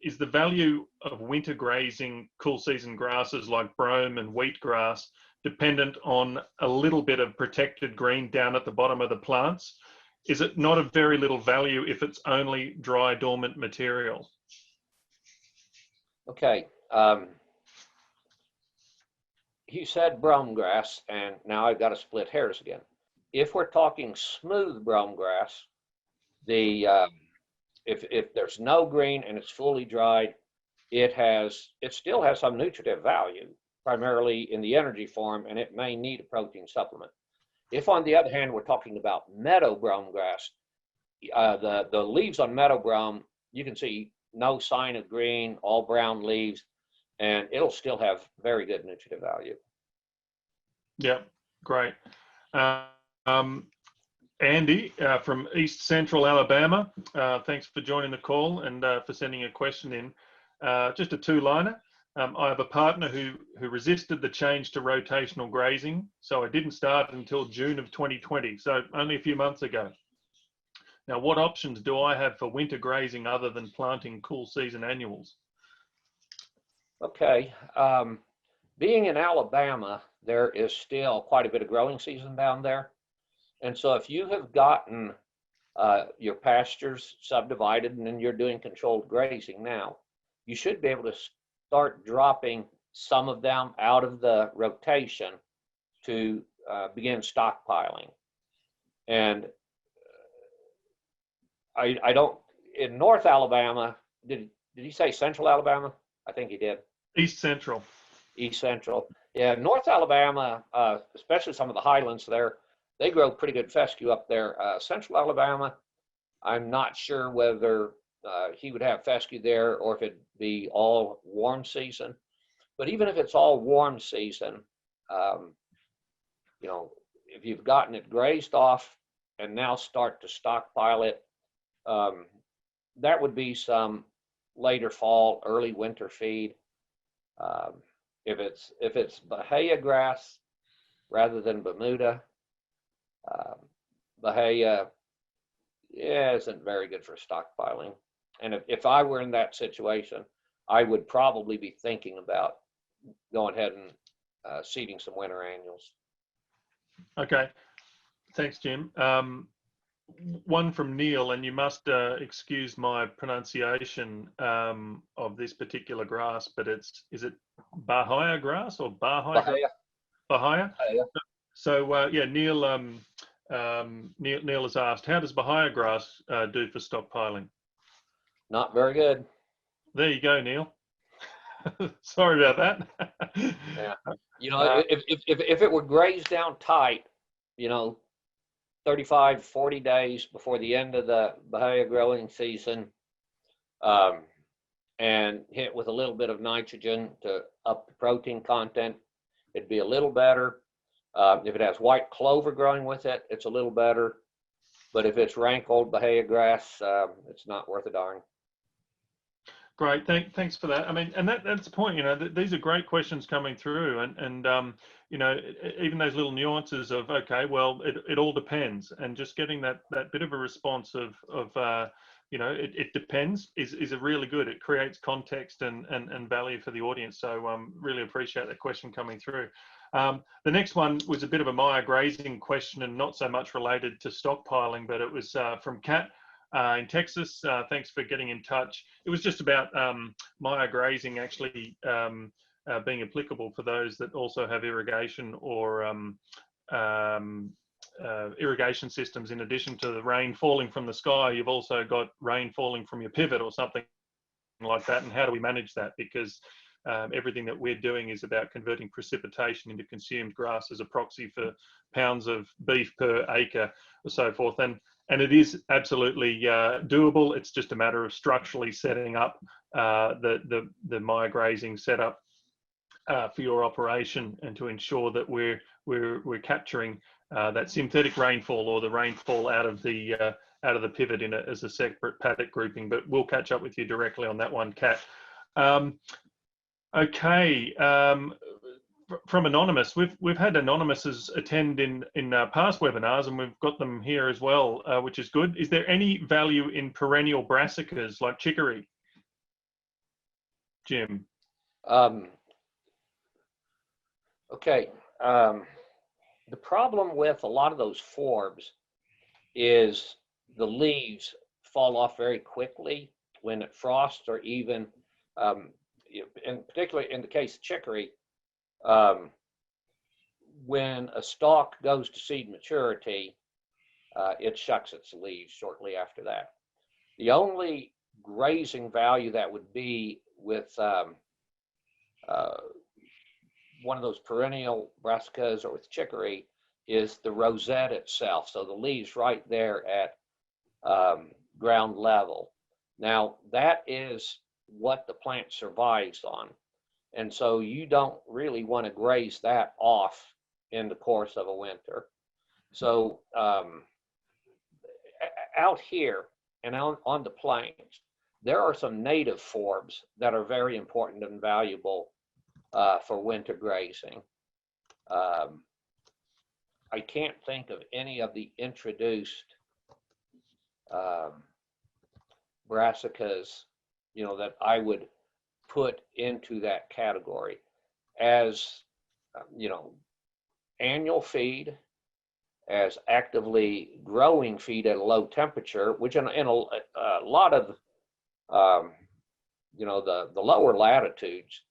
is the value of winter grazing cool season grasses like brome and wheatgrass dependent on a little bit of protected green down at the bottom of the plants? Is it not of very little value if it's only dry dormant material? Okay, he said brome grass, and now I've got to split hairs again. If we're talking smooth brome grass, if there's no green and it's fully dried, it still has some nutritive value, primarily in the energy form, and it may need a protein supplement. If, on the other hand, we're talking about meadow brome grass, the leaves on meadow brome, you can see no sign of green, all brown leaves, and it'll still have very good nutritive value. Yeah, great. Andy from East Central Alabama, thanks for joining the call and for sending a question in. Just a two-liner. I have a partner who resisted the change to rotational grazing, so I didn't start until June of 2020, so only a few months ago. Now, what options do I have for winter grazing other than planting cool season annuals? Okay, being in Alabama, there is still quite a bit of growing season down there. And so if you have gotten your pastures subdivided and then you're doing controlled grazing now, you should be able to start dropping some of them out of the rotation to begin stockpiling. And I don't, in North Alabama, did he say Central Alabama? I think he did. East Central. East Central. Yeah, North Alabama, especially some of the highlands there, they grow pretty good fescue up there. Central Alabama, I'm not sure whether he would have fescue there or if it'd be all warm season. But even if it's all warm season, if you've gotten it grazed off and now start to stockpile it, that would be some later fall, early winter feed. If it's Bahia grass rather than Bermuda, Bahia isn't very good for stockpiling. And if I were in that situation, I would probably be thinking about going ahead and seeding some winter annuals. Okay, thanks, Jim. one from Neil, and you must excuse my pronunciation of this particular grass, but is it Bahia grass or Bahia? Bahia. Bahia. Bahia. So yeah, Neil has asked, how does Bahia grass do for stockpiling? Not very good. There you go, Neil. Sorry about that. Yeah. You know, if it would graze down tight, you know, 35, 40 days before the end of the Bahia growing season, and hit with a little bit of nitrogen to up the protein content, it'd be a little better. If it has white clover growing with it, it's a little better. But if it's rank old Bahia grass, it's not worth a darn. Great, thanks for that. I mean, and that's the point. You know, these are great questions coming through, and you know, even those little nuances of, okay, well, it all depends, and just getting that bit of a response of you know, it depends is a really good. It creates context and value for the audience. So really appreciate that question coming through. The next one was a bit of a Maya grazing question, and not so much related to stockpiling, but it was from Kat in Texas. Thanks for getting in touch. It was just about Maya grazing actually being applicable for those that also have irrigation or irrigation systems. In addition to the rain falling from the sky, you've also got rain falling from your pivot or something like that. And how do we manage that? Because everything that we're doing is about converting precipitation into consumed grass as a proxy for pounds of beef per acre or so forth. And it is absolutely doable. It's just a matter of structurally setting up the Maya grazing setup for your operation, and to ensure that we're capturing that synthetic rainfall or the rainfall out of the pivot as a separate paddock grouping. But we'll catch up with you directly on that one, Kat. Okay. From Anonymous, we've had Anonymous attend in past webinars, and we've got them here as well, which is good. Is there any value in perennial brassicas like chicory, Jim? Okay. The problem with a lot of those forbs is the leaves fall off very quickly when it frosts, or even, and particularly in the case of chicory, when a stalk goes to seed maturity, it shucks its leaves shortly after that. The only grazing value that would be with one of those perennial brassicas or with chicory is the rosette itself. So the leaves right there at ground level. Now that is what the plant survives on. And so you don't really want to graze that off in the course of a winter. So out here and on the plains, there are some native forbs that are very important and valuable for winter grazing. I can't think of any of the introduced brassicas, you know, that I would put into that category as, you know, annual feed, as actively growing feed at a low temperature, which in a lot of, you know, the lower latitudes,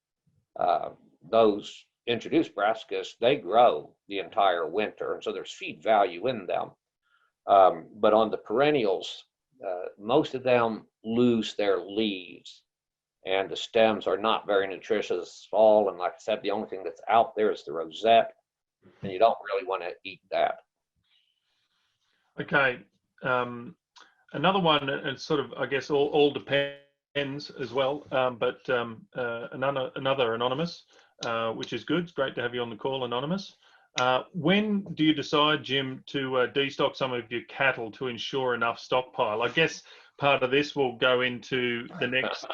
those introduced brassicas, they grow the entire winter, and so there's feed value in them. But on the perennials, most of them lose their leaves, and the stems are not very nutritious at all. And like I said, the only thing that's out there is the rosette, and you don't really want to eat that. Okay. Another one, it's sort of, I guess, all depends as well, but another Anonymous, which is good. It's great to have you on the call, Anonymous. When do you decide, Jim, to destock some of your cattle to ensure enough stockpile? I guess part of this will go into the next,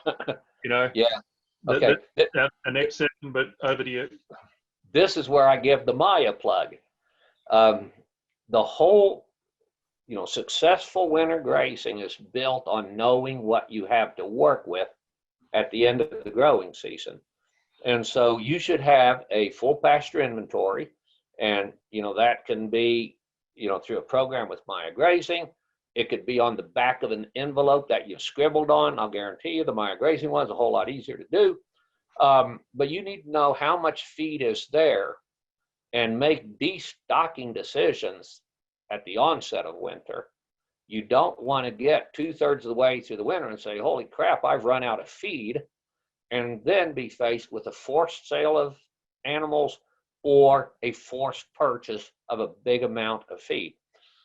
you know, yeah, okay, the next session, but over to you. This is where I give the Maya plug. The whole, you know, successful winter grazing is built on knowing what you have to work with at the end of the growing season. And so you should have a full pasture inventory, and, you know, that can be, you know, through a program with Maya Grazing, It could be on the back of an envelope that you've scribbled on. I'll guarantee you the Maya grazing one's a whole lot easier to do. But you need to know how much feed is there and make destocking decisions at the onset of winter. You don't want to get 2/3 of the way through the winter and say, holy crap, I've run out of feed, and then be faced with a forced sale of animals or a forced purchase of a big amount of feed.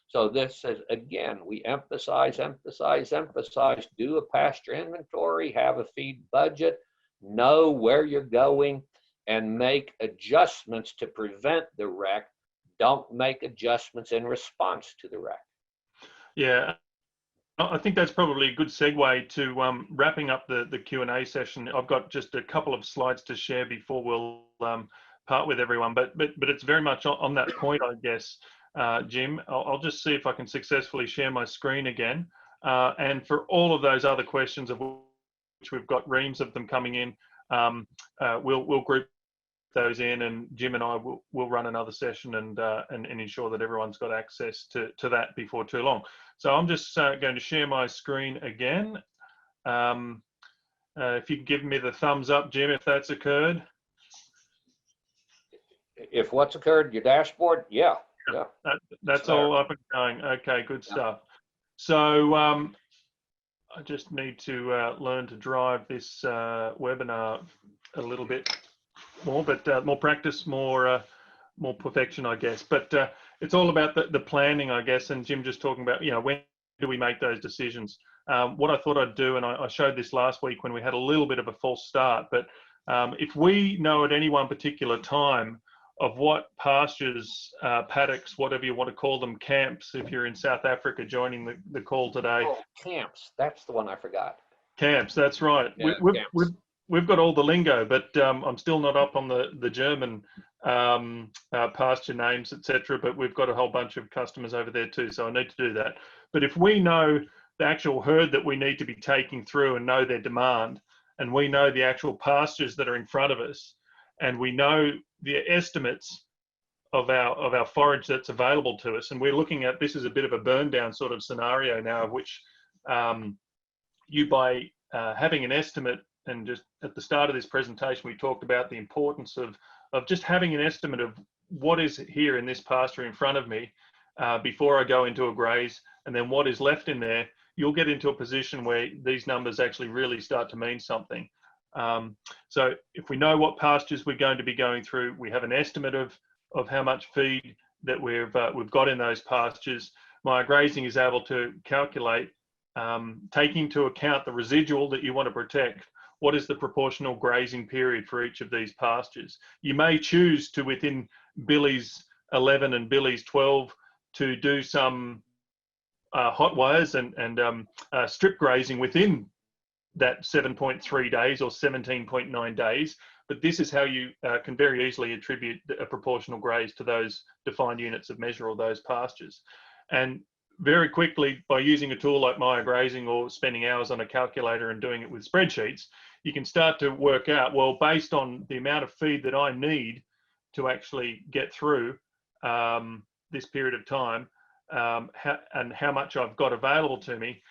So this is, again, we emphasize, do a pasture inventory, have a feed budget, know where you're going, and make adjustments to prevent the wreck. Don't make adjustments in response to the wreck. Yeah, I think that's probably a good segue to wrapping up the Q&A session. I've got just a couple of slides to share before we'll part with everyone, but it's very much on that point, I guess, Jim. I'll just see if I can successfully share my screen again. And for all of those other questions, of which we've got reams of them coming in, we'll group those in, and Jim and I will run another session and ensure that everyone's got access to that before too long. So I'm just going to share my screen again. If you can give me the thumbs up, Jim, if that's occurred. If what's occurred, your dashboard, yeah. That's all up and going. Okay, good stuff. So I just need to learn to drive this webinar a little bit more, but more practice, more perfection, I guess. But it's all about the planning, I guess. And Jim just talking about, when do we make those decisions? What I thought I'd do, and I showed this last week when we had a little bit of a false start, but if we know at any one particular time of what pastures, paddocks, whatever you want to call them, camps, if you're in South Africa joining the call today. Oh, camps, that's the one I forgot. Camps, that's right. Yeah, We've got all the lingo, but I'm still not up on the German pasture names, etc. But we've got a whole bunch of customers over there too, so I need to do that. But if we know the actual herd that we need to be taking through and know their demand, and we know the actual pastures that are in front of us, and we know the estimates of our forage that's available to us, and we're looking at this as a bit of a burn down sort of scenario now, of which you by having an estimate. And just at the start of this presentation, we talked about the importance of just having an estimate of what is here in this pasture in front of me before I go into a graze, and then what is left in there. You'll get into a position where these numbers actually really start to mean something. So if we know what pastures we're going to be going through, we have an estimate of how much feed that we've got in those pastures. Maya Grazing is able to calculate, taking into account the residual that you want to protect. What is the proportional grazing period for each of these pastures? You may choose to, within Billy's 11 and Billy's 12, to do some hot wires and strip grazing within that 7.3 days or 17.9 days. But this is how you can very easily attribute a proportional graze to those defined units of measure or those pastures. And very quickly, by using a tool like Maya Grazing or spending hours on a calculator and doing it with spreadsheets, you can start to work out, well, based on the amount of feed that I need to actually get through this period of time, and how much I've got available to me.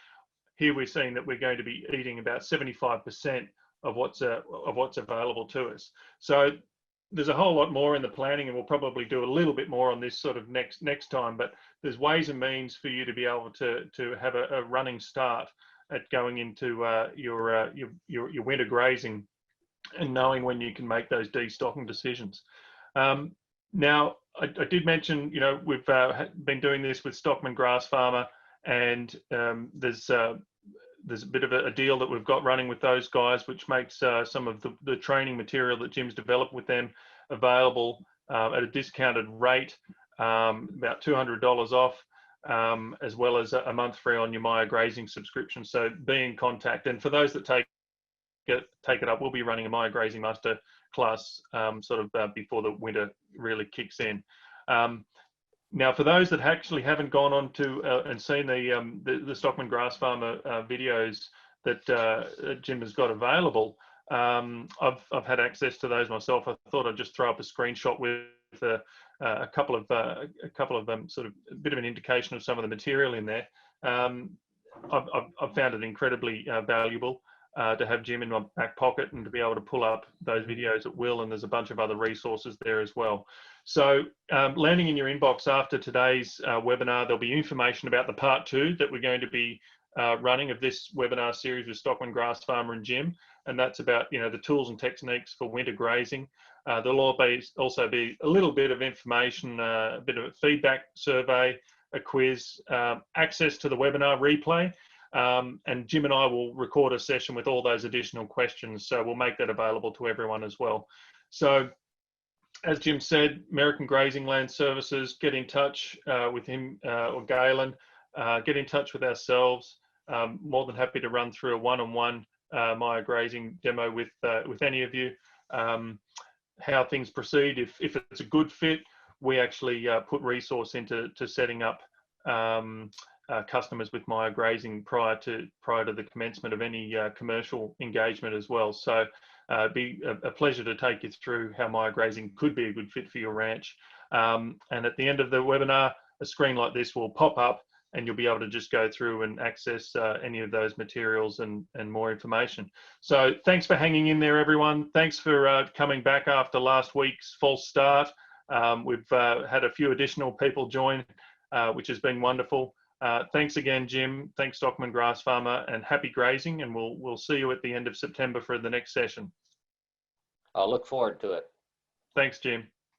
Here we're seeing that we're going to be eating about 75% of what's available to us. So there's a whole lot more in the planning, and we'll probably do a little bit more on this sort of next time, but there's ways and means for you to be able to have a running start at going into your winter grazing and knowing when you can make those destocking decisions. Now, I did mention, we've been doing this with Stockman Grass Farmer, and there's a bit of a deal that we've got running with those guys, which makes some of the training material that Jim's developed with them available at a discounted rate, about $200 off, as well as a month free on your Maya Grazing subscription. So be in contact. And for those that take it up, we'll be running a Maya Grazing Master class before the winter really kicks in. Now, for those that actually haven't gone on to and seen the Stockman Grass Farmer videos that Jim has got available, I've had access to those myself. I thought I'd just throw up a screenshot with a couple of sort of a bit of an indication of some of the material in there. I've found it incredibly valuable to have Jim in my back pocket and to be able to pull up those videos at will, and there's a bunch of other resources there as well. So landing in your inbox after today's webinar, there'll be information about the part 2 that we're going to be running of this webinar series with Stockman Grass Farmer and Jim, and that's about the tools and techniques for winter grazing. There'll also be a little bit of information, a bit of a feedback survey, a quiz, access to the webinar replay, and Jim and I will record a session with all those additional questions, so we'll make that available to everyone as well. So as Jim said, American Grazing Land Services, get in touch with him or Galen, get in touch with ourselves. More than happy to run through a one-on-one Maya Grazing demo with any of you. How things proceed, if it's a good fit, we actually put resource into setting up customers with Maya Grazing prior to the commencement of any commercial engagement as well. So it'd be a pleasure to take you through how Maya Grazing could be a good fit for your ranch. And at the end of the webinar, a screen like this will pop up, and you'll be able to just go through and access any of those materials and more information. So thanks for hanging in there, everyone. Thanks for coming back after last week's false start. We've had a few additional people join, which has been wonderful. Thanks again, Jim. Thanks, Stockman Grass Farmer, and happy grazing. And we'll see you at the end of September for the next session. I'll look forward to it. Thanks, Jim.